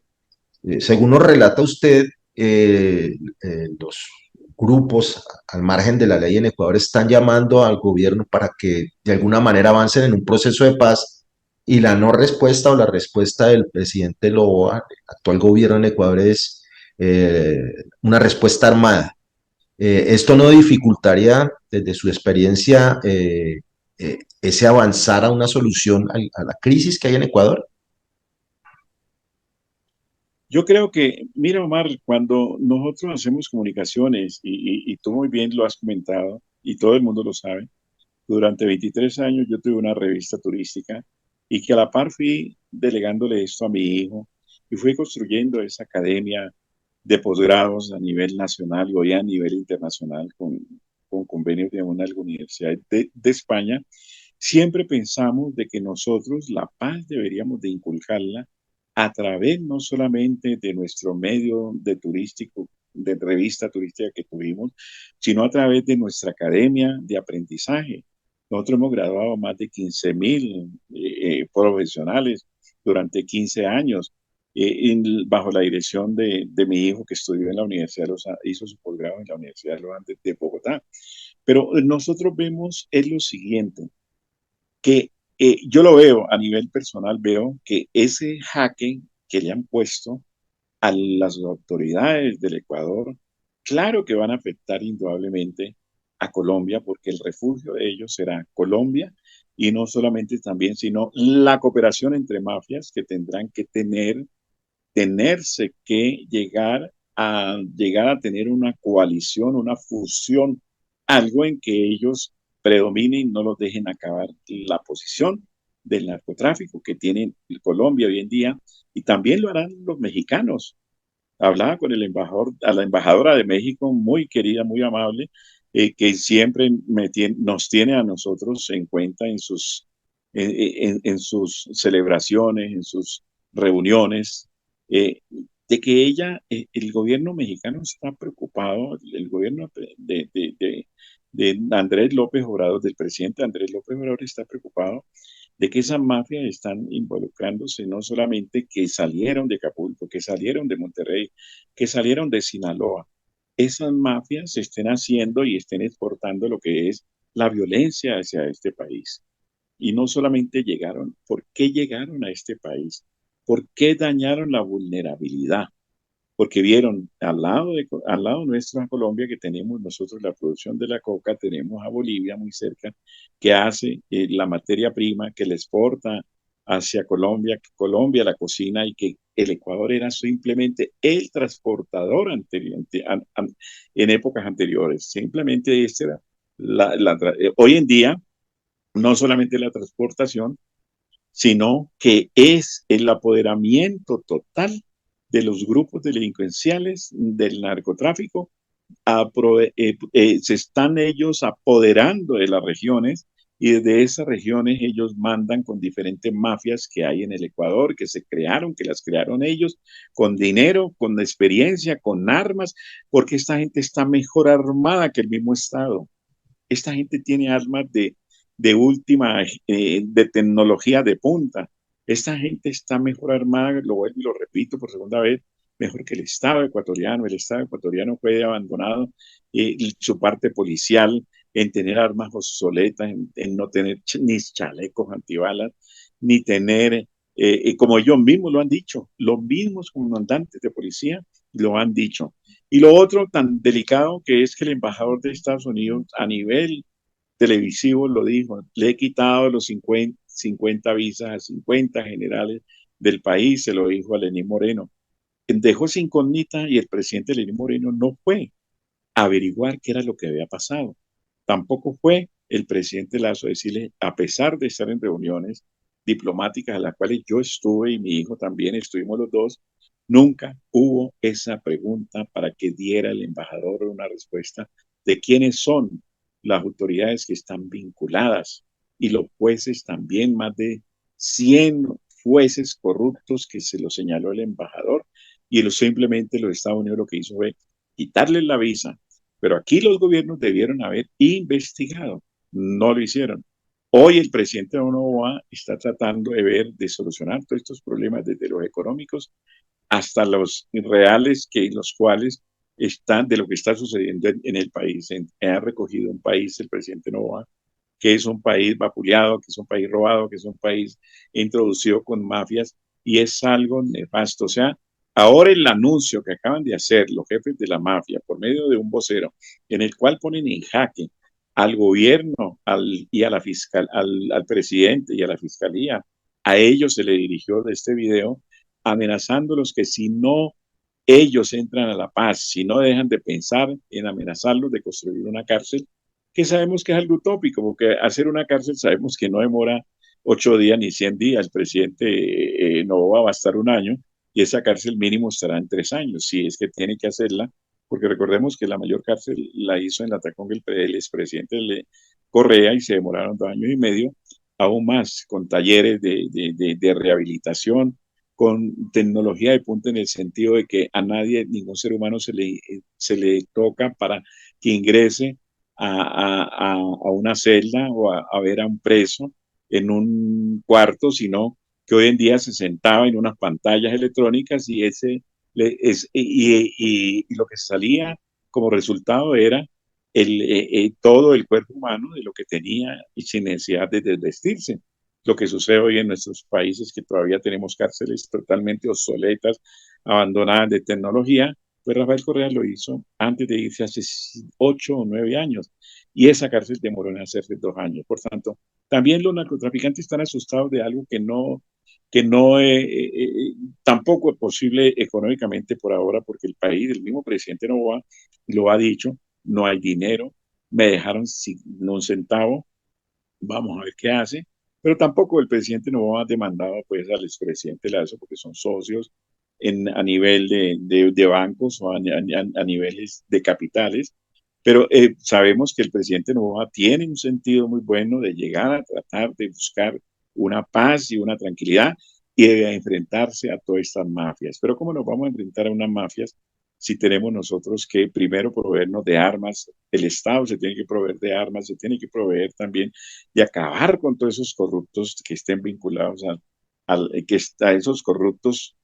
Según nos relata usted, los grupos al margen de la ley en Ecuador están llamando al gobierno para que de alguna manera avancen en un proceso de paz y la no respuesta o la respuesta del presidente Lobo, el actual gobierno en Ecuador, es eh, una respuesta armada. ¿Esto no dificultaría desde su experiencia ese avanzar a una solución a la crisis que hay en Ecuador? yo creo que, mira, Omar, cuando nosotros hacemos comunicaciones, y tú muy bien lo has comentado, y todo el mundo lo sabe, durante 23 años yo tuve una revista turística y que a la par fui delegándole esto a mi hijo y fui construyendo esa academia de posgrados a nivel nacional y hoy a nivel internacional con convenios de una universidad de España. Siempre pensamos de que nosotros la paz deberíamos de inculcarla a través no solamente de nuestro medio de turístico de revista turística que tuvimos, sino a través de nuestra academia de aprendizaje. Nosotros hemos graduado más de 15.000 profesionales durante 15 años, bajo la dirección de mi hijo que estudió en la Universidad de los Andes, hizo su posgrado en la Universidad de los Andes de Bogotá. Pero nosotros vemos es lo siguiente, que yo lo veo a nivel personal, veo que ese jaque que le han puesto a las autoridades del Ecuador, claro que van a afectar indudablemente a Colombia, porque el refugio de ellos será Colombia, y no solamente también, sino la cooperación entre mafias que tendrán que tenerse que llegar a tener una coalición, una fusión, algo en que ellos predominen y no los dejen acabar la posición del narcotráfico que tiene Colombia hoy en día, y también lo harán los mexicanos. Hablaba con el embajador, a la embajadora de México, muy querida, muy amable, que siempre nos tiene a nosotros en cuenta en sus celebraciones, en sus reuniones, eh, de que el gobierno mexicano está preocupado, el gobierno de Andrés López Obrador, del presidente Andrés López Obrador, está preocupado de que esas mafias están involucrándose, no solamente que salieron de Acapulco, que salieron de Monterrey, que salieron de Sinaloa. Esas mafias estén haciendo y estén exportando lo que es la violencia hacia este país. Y no solamente llegaron, ¿por qué llegaron a este país? ¿Por qué dañaron la vulnerabilidad? Porque vieron al lado nuestro en Colombia, que tenemos nosotros la producción de la coca, tenemos a Bolivia muy cerca, que hace la materia prima, que le exporta hacia Colombia, que Colombia la cocina, y que el Ecuador era simplemente el transportador en épocas anteriores. Simplemente este era hoy en día, no solamente la transportación, sino que es el apoderamiento total de los grupos delincuenciales del narcotráfico. Se están ellos apoderando de las regiones, y desde esas regiones ellos mandan con diferentes mafias que hay en el Ecuador, que se crearon, que las crearon ellos, con dinero, con experiencia, con armas, porque esta gente está mejor armada que el mismo Estado. Esta gente tiene armas de última, de tecnología de punta. Esta gente está mejor armada, lo vuelvo y lo repito por segunda vez, mejor que el Estado ecuatoriano. El Estado ecuatoriano fue abandonado, su parte policial, en tener armas obsoletas, en no tener ni chalecos antibalas, ni tener, como ellos mismos lo han dicho, los mismos comandantes de policía lo han dicho. Y lo otro tan delicado, que es que el embajador de Estados Unidos a nivel televisivo lo dijo: le he quitado los 50 visas a 50 generales del país, se lo dijo a Lenín Moreno. Dejó esa incógnita, y el presidente Lenín Moreno no fue a averiguar qué era lo que había pasado. Tampoco fue el presidente Lazo a decirle, a pesar de estar en reuniones diplomáticas a las cuales yo estuve y mi hijo también, estuvimos los dos, nunca hubo esa pregunta para que diera el embajador una respuesta de quiénes son las autoridades que están vinculadas, y los jueces también, más de 100 jueces corruptos que se lo señaló el embajador, y simplemente los Estados Unidos lo que hizo fue quitarles la visa. Pero aquí los gobiernos debieron haber investigado, no lo hicieron. Hoy el presidente Noboa está tratando de solucionar todos estos problemas, desde los económicos hasta los reales, los cuales están de lo que está sucediendo en el país. Ha recogido un país, el presidente Noboa, que es un país vapuleado, que es un país robado, que es un país introducido con mafias, y es algo nefasto. O sea, ahora el anuncio que acaban de hacer los jefes de la mafia por medio de un vocero, en el cual ponen en jaque al gobierno y a la al presidente y a la fiscalía, a ellos se le dirigió de este video, amenazándolos que si no ellos entran a la paz, si no dejan de pensar en amenazarlos de construir una cárcel, que sabemos que es algo utópico, porque hacer una cárcel sabemos que no demora 8 días ni 100 días. El presidente Noboa va a estar un año, y esa cárcel mínimo estará en 3 años, si es que tiene que hacerla, porque recordemos que la mayor cárcel la hizo en la Taconga el expresidente Correa, y se demoraron 2 años y medio, aún más, con talleres de rehabilitación, con tecnología de punta en el sentido de que a nadie, ningún ser humano se le toca para que ingrese a una celda o a ver a un preso en un cuarto, sino que hoy en día se sentaba en unas pantallas electrónicas y y lo que salía como resultado era todo el cuerpo humano de lo que tenía y sin necesidad de desvestirse. Lo que sucede hoy en nuestros países, que todavía tenemos cárceles totalmente obsoletas, abandonadas de tecnología, pues Rafael Correa lo hizo antes de irse hace 8 o 9 años y esa cárcel demoró en hacerse 2 años. Por tanto, también los narcotraficantes están asustados de algo que tampoco es posible económicamente por ahora, porque el país, el mismo presidente Noboa lo ha dicho, no hay dinero, me dejaron sin un centavo, vamos a ver qué hace, pero tampoco el presidente no ha demandado pues al expresidente Lazo porque son socios a nivel de bancos o a niveles de capitales, pero sabemos que el presidente Noboa tiene un sentido muy bueno de llegar a tratar de buscar una paz y una tranquilidad y de enfrentarse a todas estas mafias. Pero ¿cómo nos vamos a enfrentar a unas mafias si tenemos nosotros que primero proveernos de armas? El Estado se tiene que proveer de armas, se tiene que proveer también de acabar con todos esos corruptos que estén vinculados a esos corruptos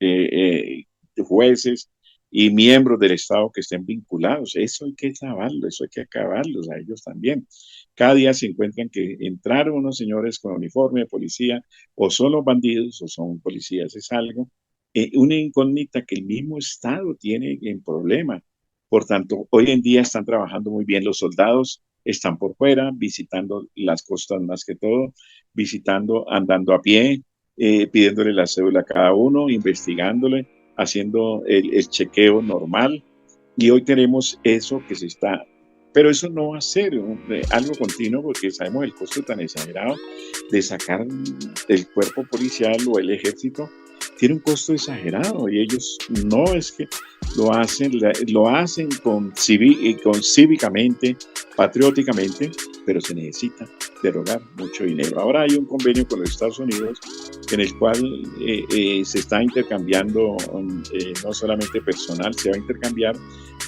jueces y miembros del Estado que estén vinculados. Eso hay que acabarlo, eso hay que acabarlos a ellos también. Cada día se encuentran que entraron unos señores con uniforme de policía, o son los bandidos o son policías, es algo, una incógnita que el mismo Estado tiene en problema. Por tanto, hoy en día están trabajando muy bien los soldados, están por fuera, visitando las costas más que todo, visitando, andando a pie, pidiéndole la cédula a cada uno, investigándole, haciendo el chequeo normal. Y hoy tenemos eso que se está, pero eso no va a ser algo continuo porque sabemos el costo tan exagerado de sacar el cuerpo policial o el ejército. Tiene un costo exagerado y ellos no es que lo hacen con cívicamente, patrióticamente, pero se necesita derogar mucho dinero. Ahora hay un convenio con los Estados Unidos en el cual se está intercambiando no solamente personal, se va a intercambiar,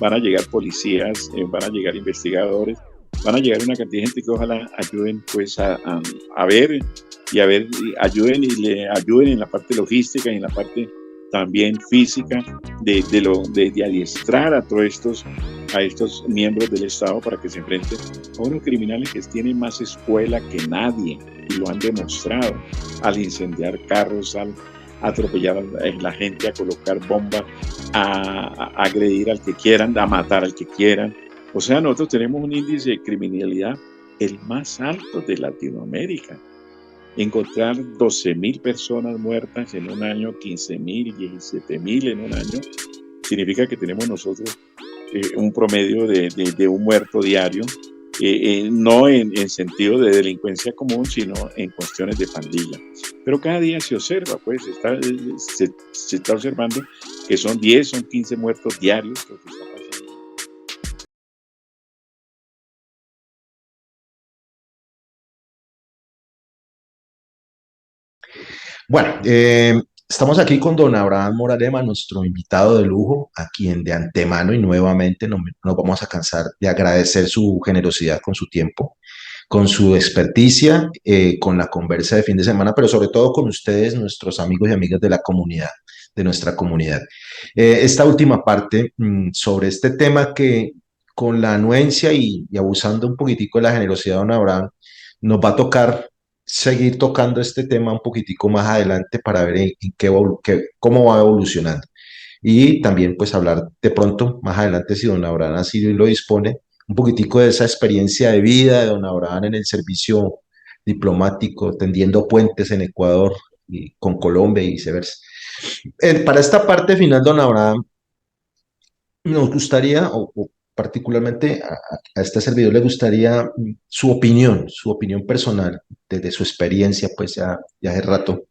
van a llegar policías, van a llegar investigadores, van a llegar una cantidad de gente que ojalá ayuden pues a ver y ayuden y le ayuden en la parte logística y en la parte también física de adiestrar a todos estos miembros del Estado para que se enfrenten a unos criminales que tienen más escuela que nadie y lo han demostrado al incendiar carros, al atropellar a la gente, a colocar bombas, a agredir al que quieran, a matar al que quieran. O sea, nosotros tenemos un índice de criminalidad el más alto de Latinoamérica. Encontrar 12.000 personas muertas en un año, 15.000, 17.000 en un año, significa que tenemos nosotros un promedio de un muerto diario, no en sentido de delincuencia común, sino en cuestiones de pandilla. Pero cada día se observa, pues se está observando que son 10, son 15 muertos diarios lo que está pasando. Bueno, estamos aquí con don Abraham Moralema, nuestro invitado de lujo, a quien de antemano y nuevamente no nos vamos a cansar de agradecer su generosidad con su tiempo, con su experticia, con la conversa de fin de semana, pero sobre todo con ustedes, nuestros amigos y amigas de la comunidad, de nuestra comunidad. Esta última parte sobre este tema que con la anuencia y abusando un poquitico de la generosidad de don Abraham, nos va a tocar seguir tocando este tema un poquitico más adelante para ver cómo va evolucionando. Y también pues hablar de pronto más adelante, si don Abraham así lo dispone, un poquitico de esa experiencia de vida de don Abraham en el servicio diplomático, tendiendo puentes en Ecuador y con Colombia y viceversa. Para esta parte final, don Abraham, nos gustaría, o particularmente a este servidor le gustaría su opinión personal, desde su experiencia, pues ya hace rato,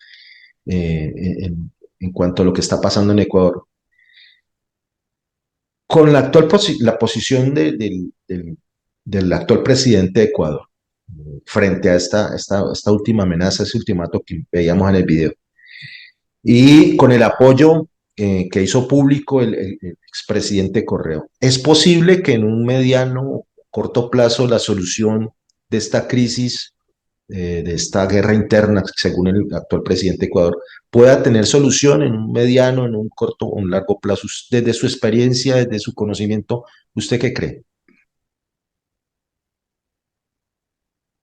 en cuanto a lo que está pasando en Ecuador. Con la actual la posición del actual presidente de Ecuador, frente a esta última amenaza, ese ultimato que veíamos en el video, y con el apoyo que hizo público el expresidente Correa. ¿Es posible que en un mediano, corto plazo, la solución de esta crisis, de esta guerra interna, según el actual presidente de Ecuador, pueda tener solución en un mediano, en un corto o un largo plazo? Desde su experiencia, desde su conocimiento, ¿usted qué cree?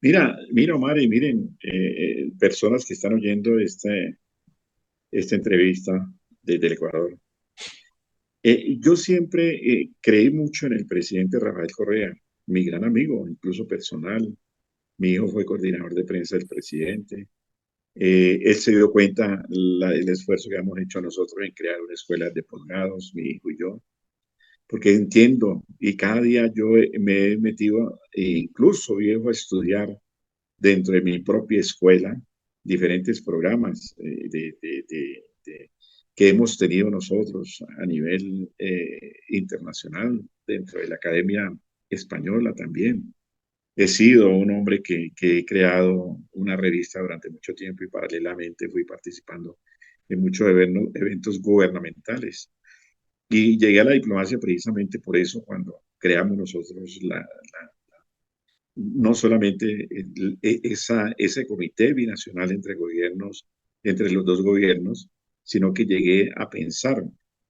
Mira, Omar, y miren, personas que están oyendo esta entrevista desde el Ecuador. Yo siempre creí mucho en el presidente Rafael Correa, mi gran amigo, incluso personal. Mi hijo fue coordinador de prensa del presidente. Él se dio cuenta el esfuerzo que hemos hecho nosotros en crear una escuela de posgrados, mi hijo y yo, porque entiendo y cada día yo me he metido, e incluso viejo, a estudiar dentro de mi propia escuela diferentes programas que hemos tenido nosotros a nivel internacional, dentro de la Academia Española también. He sido un hombre que he creado una revista durante mucho tiempo y paralelamente fui participando en muchos eventos gubernamentales. Y llegué a la diplomacia precisamente por eso, cuando creamos nosotros no solamente ese comité binacional entre gobiernos, entre los dos gobiernos, sino que llegué a pensar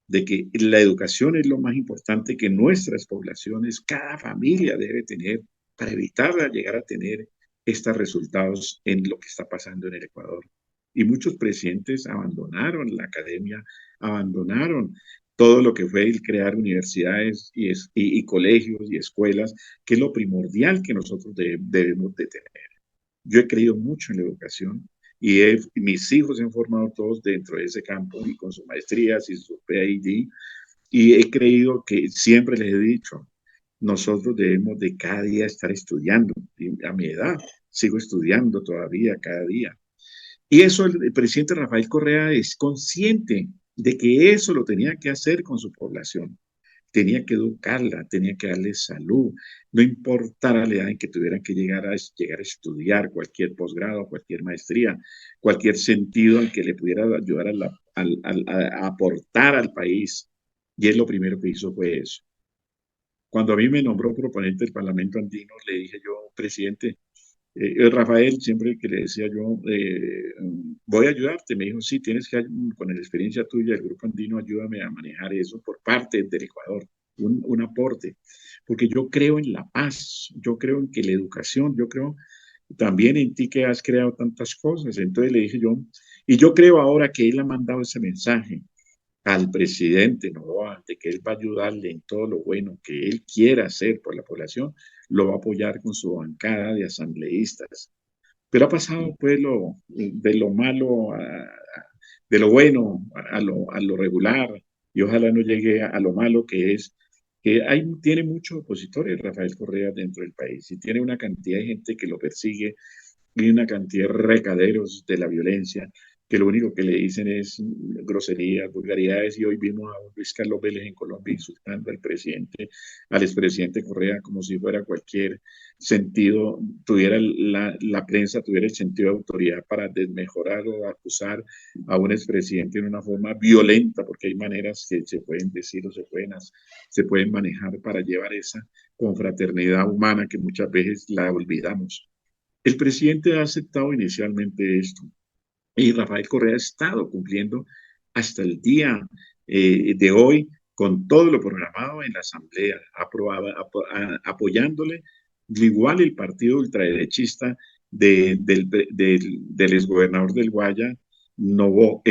de que la educación es lo más importante que nuestras poblaciones, cada familia debe tener para evitar llegar a tener estos resultados en lo que está pasando en el Ecuador. Y muchos presidentes abandonaron la academia, abandonaron todo lo que fue el crear universidades y colegios y escuelas, que es lo primordial que nosotros debemos de tener. Yo he creído mucho en la educación y mis hijos se han formado todos dentro de ese campo y con sus maestrías y su PhD, y he creído que siempre les he dicho, nosotros debemos de cada día estar estudiando. Y a mi edad sigo estudiando todavía cada día. Y eso el presidente Rafael Correa es consciente de que eso lo tenía que hacer con su población. Tenía que educarla, tenía que darle salud, no importara la edad en que tuvieran que llegar a estudiar cualquier posgrado, cualquier maestría, cualquier sentido en que le pudiera ayudar a aportar al país. Y él lo primero que hizo fue eso. Cuando a mí me nombró proponente del Parlamento andino, le dije yo, presidente, Rafael, siempre que le decía yo, voy a ayudarte, me dijo, sí, tienes que, con la experiencia tuya del Grupo Andino, ayúdame a manejar eso por parte del Ecuador, un aporte, porque yo creo en la paz, yo creo en que la educación, yo creo también en ti que has creado tantas cosas. Entonces le dije yo, y yo creo ahora que él ha mandado ese mensaje al presidente Novoa de que él va a ayudarle en todo lo bueno que él quiera hacer por la población, lo va a apoyar con su bancada de asambleístas. Pero ha pasado pues de lo malo, de lo bueno a lo regular, y ojalá no llegue a lo malo que es que tiene muchos opositores Rafael Correa dentro del país y tiene una cantidad de gente que lo persigue y una cantidad de recaderos de la violencia que lo único que le dicen es groserías, vulgaridades, y hoy vimos a Luis Carlos Vélez en Colombia insultando al presidente, al expresidente Correa, como si fuera cualquier sentido, la prensa tuviera el sentido de autoridad para desmejorar o acusar a un expresidente en una forma violenta, porque hay maneras que se pueden decir o se pueden manejar para llevar esa confraternidad humana que muchas veces la olvidamos. El presidente ha aceptado inicialmente esto y Rafael Correa ha estado cumpliendo hasta el día de hoy con todo lo programado en la Asamblea, apoyándole igual el partido ultraderechista del exgobernador del Guaya, Nebot,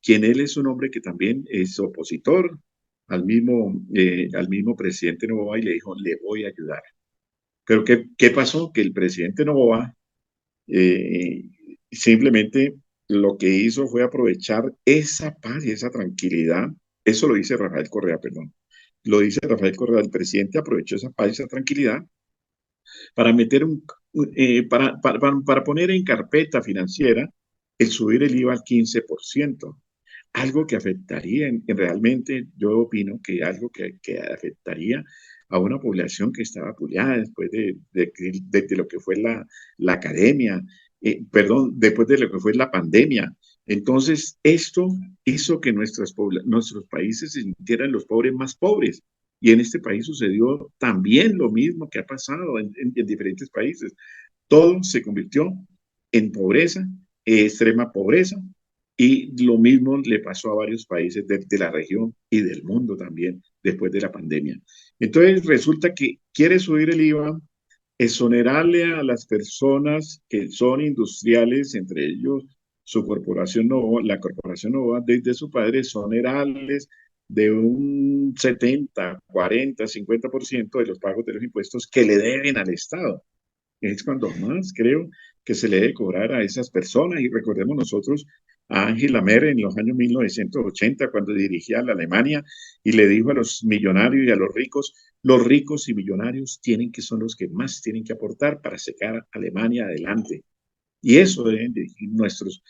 quien él es un hombre que también es opositor al mismo presidente Novoa, y le dijo, le voy a ayudar. Pero ¿qué pasó? Que el presidente Novoa eh, simplemente lo que hizo fue aprovechar esa paz y esa tranquilidad. Eso lo dice Rafael Correa, perdón. Lo dice Rafael Correa, el presidente aprovechó esa paz y esa tranquilidad para para poner en carpeta financiera el subir el IVA al 15%, algo que afectaría realmente, yo opino que algo que afectaría a una población que estaba apoyada después de lo que fue la academia, perdón, después de lo que fue la pandemia. Entonces, esto hizo que nuestros países se sintieran los pobres más pobres. Y en este país sucedió también lo mismo que ha pasado en diferentes países. Todo se convirtió en pobreza, extrema pobreza, y lo mismo le pasó a varios países de la región y del mundo también después de la pandemia. Entonces resulta que quiere subir el IVA, exonerarle a las personas que son industriales, entre ellos su corporación Nova, la corporación Nova, desde su padre, exonerarles de un 70, 40, 50% de los pagos de los impuestos que le deben al Estado. Es cuando más creo que se le debe cobrar a esas personas. Y recordemos nosotros a Angela Merkel en los años 1980, cuando dirigía a la Alemania y le dijo a los millonarios y a los ricos y millonarios son los que más tienen que aportar para sacar a Alemania adelante. Y eso deben dirigir nuestros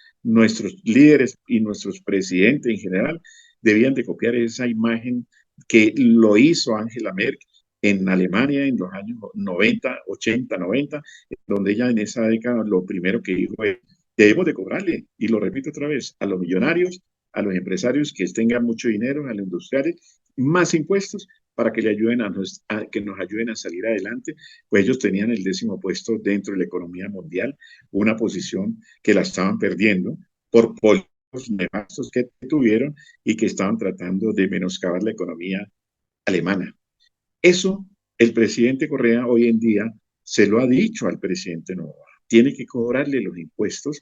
líderes y nuestros presidentes en general, debían de copiar esa imagen que lo hizo Angela Merkel en Alemania en los años 90, 80, 90, donde ella en esa década lo primero que dijo es, debemos de cobrarle, y lo repito otra vez, a los millonarios, a los empresarios que tengan mucho dinero, a los industriales, más impuestos para que le ayuden que nos ayuden a salir adelante, pues ellos tenían el 10º puesto dentro de la economía mundial, una posición que la estaban perdiendo por políticos nefastos que tuvieron y que estaban tratando de menoscabar la economía alemana. Eso el presidente Correa hoy en día se lo ha dicho al presidente Novoa. Tiene que cobrarle los impuestos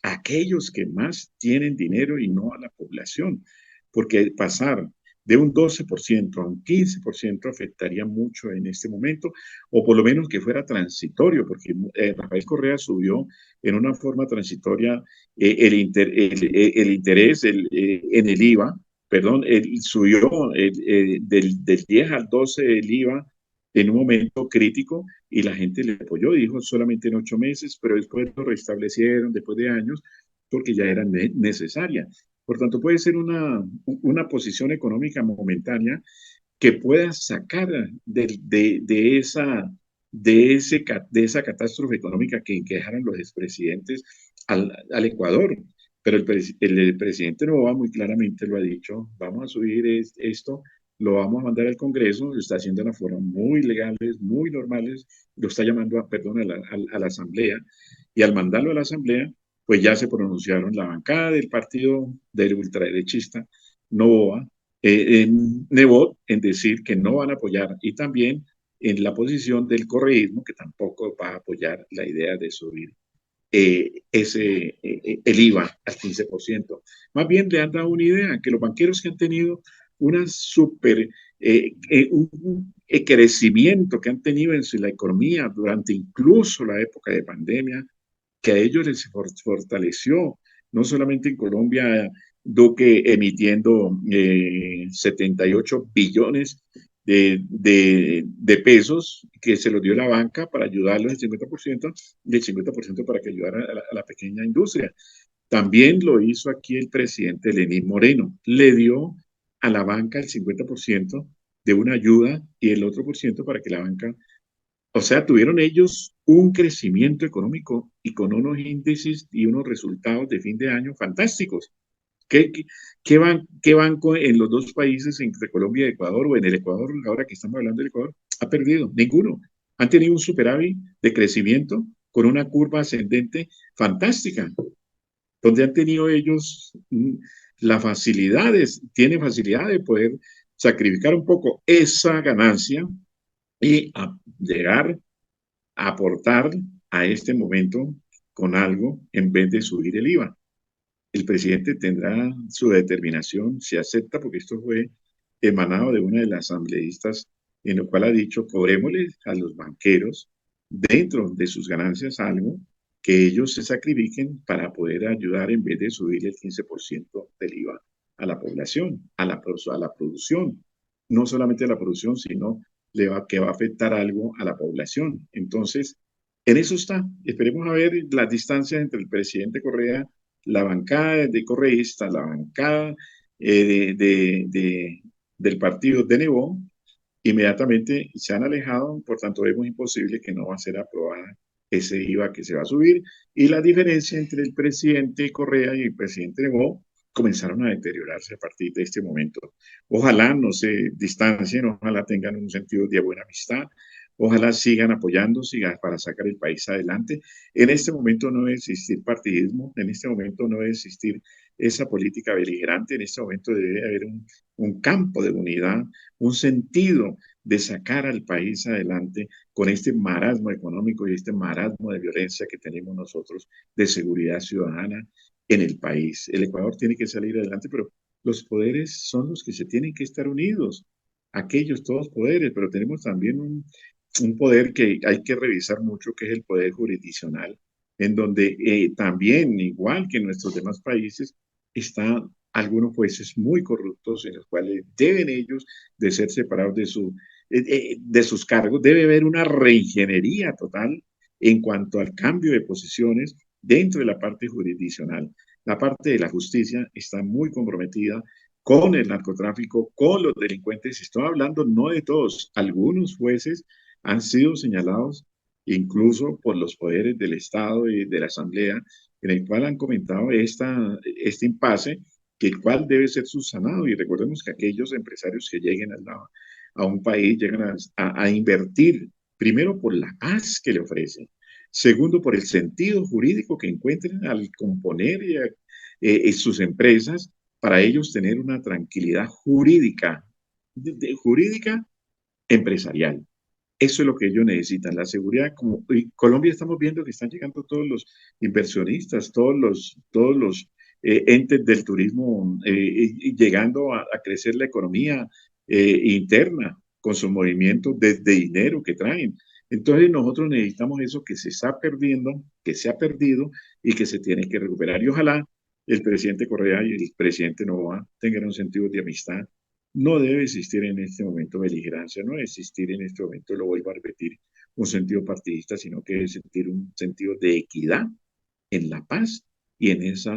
a aquellos que más tienen dinero y no a la población, porque pasar de un 12% a un 15% afectaría mucho en este momento, o por lo menos que fuera transitorio, porque Rafael Correa subió en una forma transitoria el interés en el IVA, perdón, subió del 10 al 12 el IVA en un momento crítico y la gente le apoyó, dijo solamente en 8 meses, pero después lo restablecieron después de años porque ya era necesaria. Por tanto, puede ser una posición económica momentánea que pueda sacar de esa catástrofe económica que dejaron los expresidentes al Ecuador. Pero el presidente Novoa muy claramente lo ha dicho, vamos a subir esto, lo vamos a mandar al Congreso, lo está haciendo de una forma muy legales, muy normales, lo está llamando, perdón, a la Asamblea, y al mandarlo a la Asamblea, pues ya se pronunciaron la bancada del partido del ultraderechista Novoa, en Nebot, en decir que no van a apoyar, y también en la posición del correísmo, que tampoco va a apoyar la idea de subir el IVA al 15%. Más bien le han dado una idea, que los banqueros que han tenido una un crecimiento que han tenido en la economía durante incluso la época de pandemia, que a ellos les fortaleció, no solamente en Colombia, Duque emitiendo 78 billones de pesos que se los dio la banca para ayudarlos el 50% y el 50% para que ayudara a la pequeña industria. También lo hizo aquí el presidente Lenín Moreno. Le dio a la banca el 50% de una ayuda y el otro por ciento para que la banca, o sea, tuvieron ellos un crecimiento económico y con unos índices y unos resultados de fin de año fantásticos. ¿Qué banco en los dos países, entre Colombia y Ecuador, o en el Ecuador, ahora que estamos hablando del Ecuador, ha perdido? Ninguno. Han tenido un superávit de crecimiento con una curva ascendente fantástica, donde han tenido ellos tienen facilidad de poder sacrificar un poco esa ganancia y llegar a aportar a este momento con algo en vez de subir el IVA. El presidente tendrá su determinación, si acepta, porque esto fue emanado de una de las asambleístas, en lo cual ha dicho, cobrémosle a los banqueros dentro de sus ganancias algo que ellos se sacrifiquen para poder ayudar en vez de subir el 15% del IVA a la población, a la producción. No solamente a la producción, sino que va a afectar algo a la población. Entonces, en eso está. Esperemos a ver las distancias entre el presidente Correa, la bancada de correístas, la bancada del partido de Nebot, inmediatamente se han alejado, por tanto vemos imposible que no va a ser aprobada ese IVA que se va a subir, y la diferencia entre el presidente Correa y el presidente Novoa comenzaron a deteriorarse a partir de este momento. Ojalá no se distancien, ojalá tengan un sentido de buena amistad, ojalá sigan apoyándose para sacar el país adelante. En este momento no debe existir partidismo, en este momento no debe existir esa política beligerante, en este momento debe haber un campo de unidad, un sentido de sacar al país adelante con este marasmo económico y este marasmo de violencia que tenemos nosotros de seguridad ciudadana en el país. El Ecuador tiene que salir adelante, pero los poderes son los que se tienen que estar unidos, aquellos todos poderes, pero tenemos también un poder que hay que revisar mucho, que es el poder jurisdiccional, en donde también, igual que en nuestros demás países, están algunos jueces muy corruptos en los cuales deben ellos de ser separados de sus cargos. Debe haber una reingeniería total en cuanto al cambio de posiciones dentro de la parte jurisdiccional. La parte de la justicia está muy comprometida con el narcotráfico, con los delincuentes. Estoy hablando no de todos, algunos jueces han sido señalados incluso por los poderes del Estado y de la Asamblea, en el cual han comentado este impasse, que el cual debe ser subsanado. Y recordemos que aquellos empresarios que lleguen a un país llegan a invertir, primero por la paz que le ofrecen, segundo por el sentido jurídico que encuentren al componer sus empresas, para ellos tener una tranquilidad jurídica, jurídica empresarial. Eso es lo que ellos necesitan, la seguridad. Como en Colombia estamos viendo que están llegando todos los inversionistas, todos los entes del turismo llegando a crecer la economía interna con sus movimientos de dinero que traen. Entonces nosotros necesitamos eso que se está perdiendo, que se ha perdido y que se tiene que recuperar. Y ojalá el presidente Correa y el presidente Novoa tengan un sentido de amistad. No debe existir en este momento beligerancia, no debe existir en este momento, lo vuelvo a repetir, un sentido partidista, sino que debe existir un sentido de equidad en la paz y en ese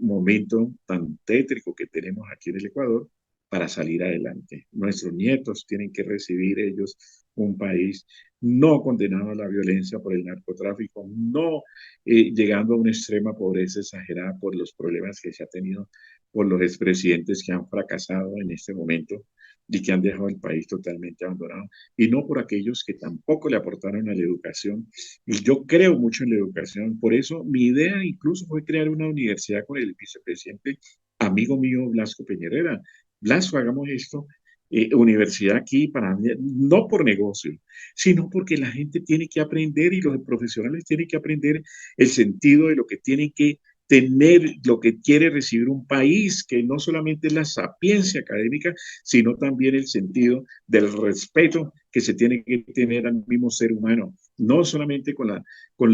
momento tan tétrico que tenemos aquí en el Ecuador para salir adelante. Nuestros nietos tienen que recibir ellos un país no condenado a la violencia por el narcotráfico, no llegando a una extrema pobreza exagerada por los problemas que se ha tenido por los expresidentes que han fracasado en este momento y que han dejado el país totalmente abandonado, y no por aquellos que tampoco le aportaron a la educación. Y yo creo mucho en la educación, por eso mi idea incluso fue crear una universidad con el vicepresidente, amigo mío, Blasco Peñerera. Blasco, hagamos esto, universidad aquí, no por negocio, sino porque la gente tiene que aprender y los profesionales tienen que aprender el sentido de lo que tienen que tener, lo que quiere recibir un país, que no solamente es la sapiencia académica, sino también el sentido del respeto que se tiene que tener al mismo ser humano, no solamente con la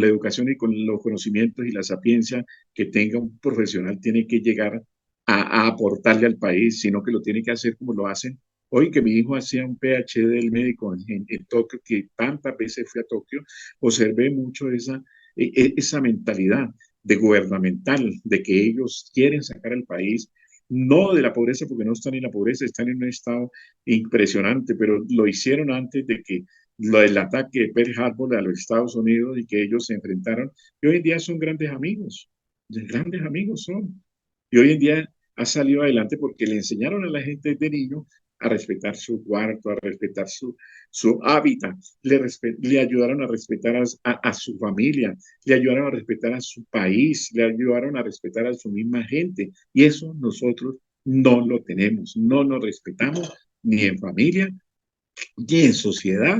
educación y con los conocimientos y la sapiencia que tenga un profesional, tiene que llegar a aportarle al país, sino que lo tiene que hacer como lo hacen. Hoy que mi hijo hacía un PhD del médico en Tokio, que tantas veces fui a Tokio, observé mucho esa mentalidad de gubernamental, de que ellos quieren sacar al país, no de la pobreza, porque no están en la pobreza, están en un estado impresionante, pero lo hicieron antes de que lo del ataque de Pearl Harbor a los Estados Unidos y que ellos se enfrentaron, y hoy en día son grandes amigos son, y hoy en día ha salido adelante porque le enseñaron a la gente desde niño a respetar su cuarto, a respetar su hábitat, le ayudaron a respetar a su familia, le ayudaron a respetar a su país, le ayudaron a respetar a su misma gente. Y eso nosotros no lo tenemos, no nos respetamos ni en familia, ni en sociedad,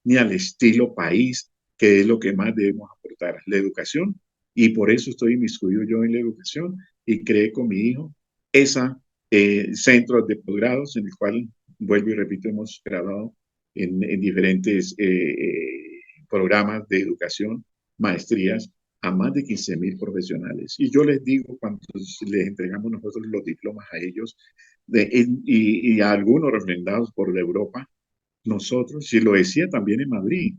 ni al estilo país, que es lo que más debemos aportar, la educación. Y por eso estoy inmiscuido yo en la educación y creé con mi hijo esa centro de posgrados en el cual, vuelvo y repito, hemos graduado en diferentes programas de educación, maestrías, a más de 15.000 profesionales. Y yo les digo, cuando les entregamos nosotros los diplomas a ellos y a algunos refrendados por Europa, nosotros, y lo decía también en Madrid,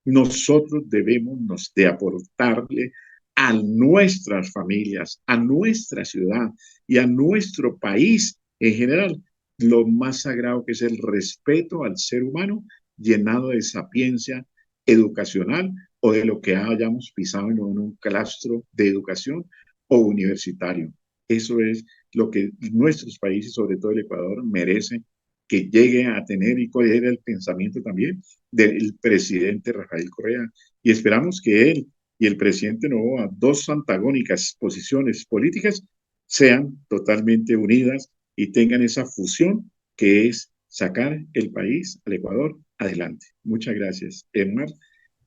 nosotros debemos de aportarle a nuestras familias, a nuestra ciudad y a nuestro país en general lo más sagrado, que es el respeto al ser humano llenado de sapiencia educacional, o de lo que hayamos pisado en un claustro de educación o universitario. Eso es lo que nuestros países, sobre todo el Ecuador, merece que llegue a tener y cuál era el pensamiento también del presidente Rafael Correa. Y esperamos que él y el presidente Noboa, dos antagónicas posiciones políticas, sean totalmente unidas y tengan esa fusión que es sacar el país, al Ecuador, adelante. Muchas gracias, Edmar,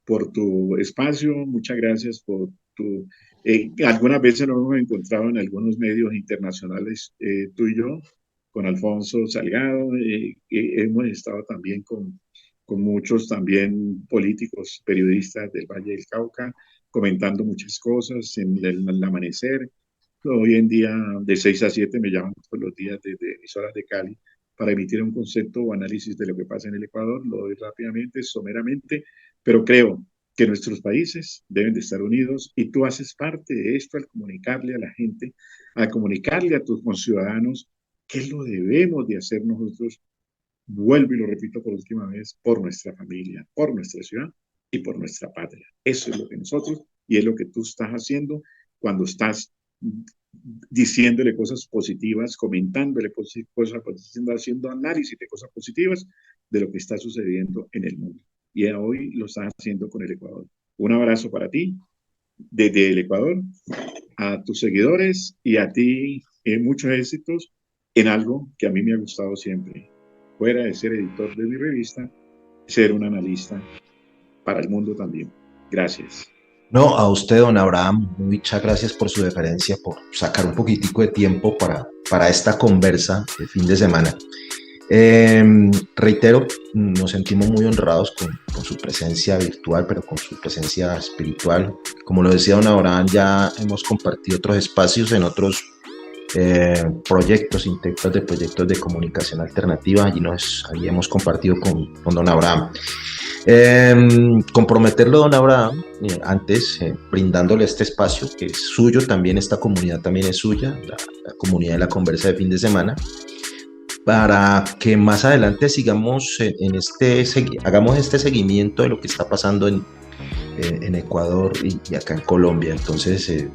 por tu espacio, muchas gracias por tu... algunas veces nos hemos encontrado en algunos medios internacionales, tú y yo, con Alfonso Salgado, hemos estado también con muchos también políticos, periodistas del Valle del Cauca, comentando muchas cosas en el amanecer. Hoy en día, de 6 a 7 me llaman todos los días desde emisoras de Cali para emitir un concepto o análisis de lo que pasa en el Ecuador. Lo doy rápidamente, someramente, pero creo que nuestros países deben de estar unidos y tú haces parte de esto al comunicarle a la gente, al comunicarle a tus conciudadanos qué lo debemos de hacer nosotros. Vuelvo y lo repito por última vez, por nuestra familia, por nuestra ciudad y por nuestra patria. Eso es lo que nosotros y es lo que tú estás haciendo cuando estás diciéndole cosas positivas, comentándole cosas positivas, haciendo análisis de cosas positivas de lo que está sucediendo en el mundo. Y hoy lo estás haciendo con el Ecuador. Un abrazo para ti, desde el Ecuador, a tus seguidores y a ti, muchos éxitos en algo que a mí me ha gustado siempre. Fuera de ser editor de mi revista, ser un analista para el mundo también. Gracias. No, a usted, don Abraham, muchas gracias por su deferencia, por sacar un poquitico de tiempo para esta conversa de fin de semana. Reitero, nos sentimos muy honrados con su presencia virtual, pero con su presencia espiritual. Como lo decía don Abraham, ya hemos compartido otros espacios en otros proyectos, intentos de proyectos de comunicación alternativa. Allí hemos compartido con don Abraham. Comprometerlo, don Abraham, antes brindándole este espacio que es suyo, también esta comunidad también es suya, la comunidad de la conversa de fin de semana, para que más adelante sigamos hagamos este seguimiento de lo que está pasando en Ecuador y acá en Colombia. Entonces,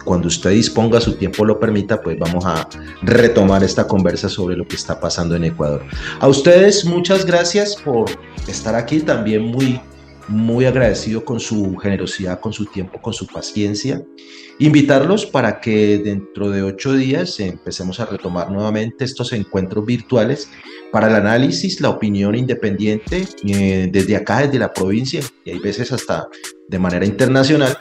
cuando usted disponga, su tiempo lo permita, pues vamos a retomar esta conversa sobre lo que está pasando en Ecuador. A ustedes, muchas gracias por estar aquí, también muy agradecido con su generosidad, con su tiempo, con su paciencia. Invitarlos para que dentro de 8 días empecemos a retomar nuevamente estos encuentros virtuales para el análisis, la opinión independiente, desde acá, desde la provincia, y hay veces hasta de manera internacional,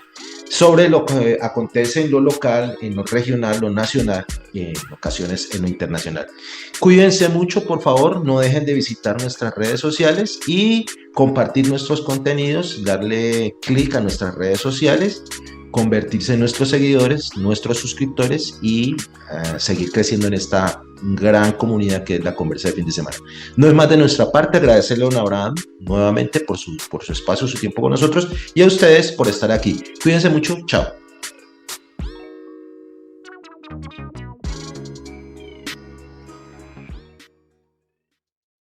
sobre lo que acontece en lo local, en lo regional, lo nacional y en ocasiones en lo internacional. Cuídense mucho, por favor, no dejen de visitar nuestras redes sociales y compartir nuestros contenidos, darle clic a nuestras redes sociales, convertirse en nuestros seguidores, nuestros suscriptores y seguir creciendo en esta gran comunidad que es la conversa de fin de semana. No es más de nuestra parte agradecerle a don Abraham nuevamente por su espacio, su tiempo con nosotros y a ustedes por estar aquí. Cuídense mucho, chao.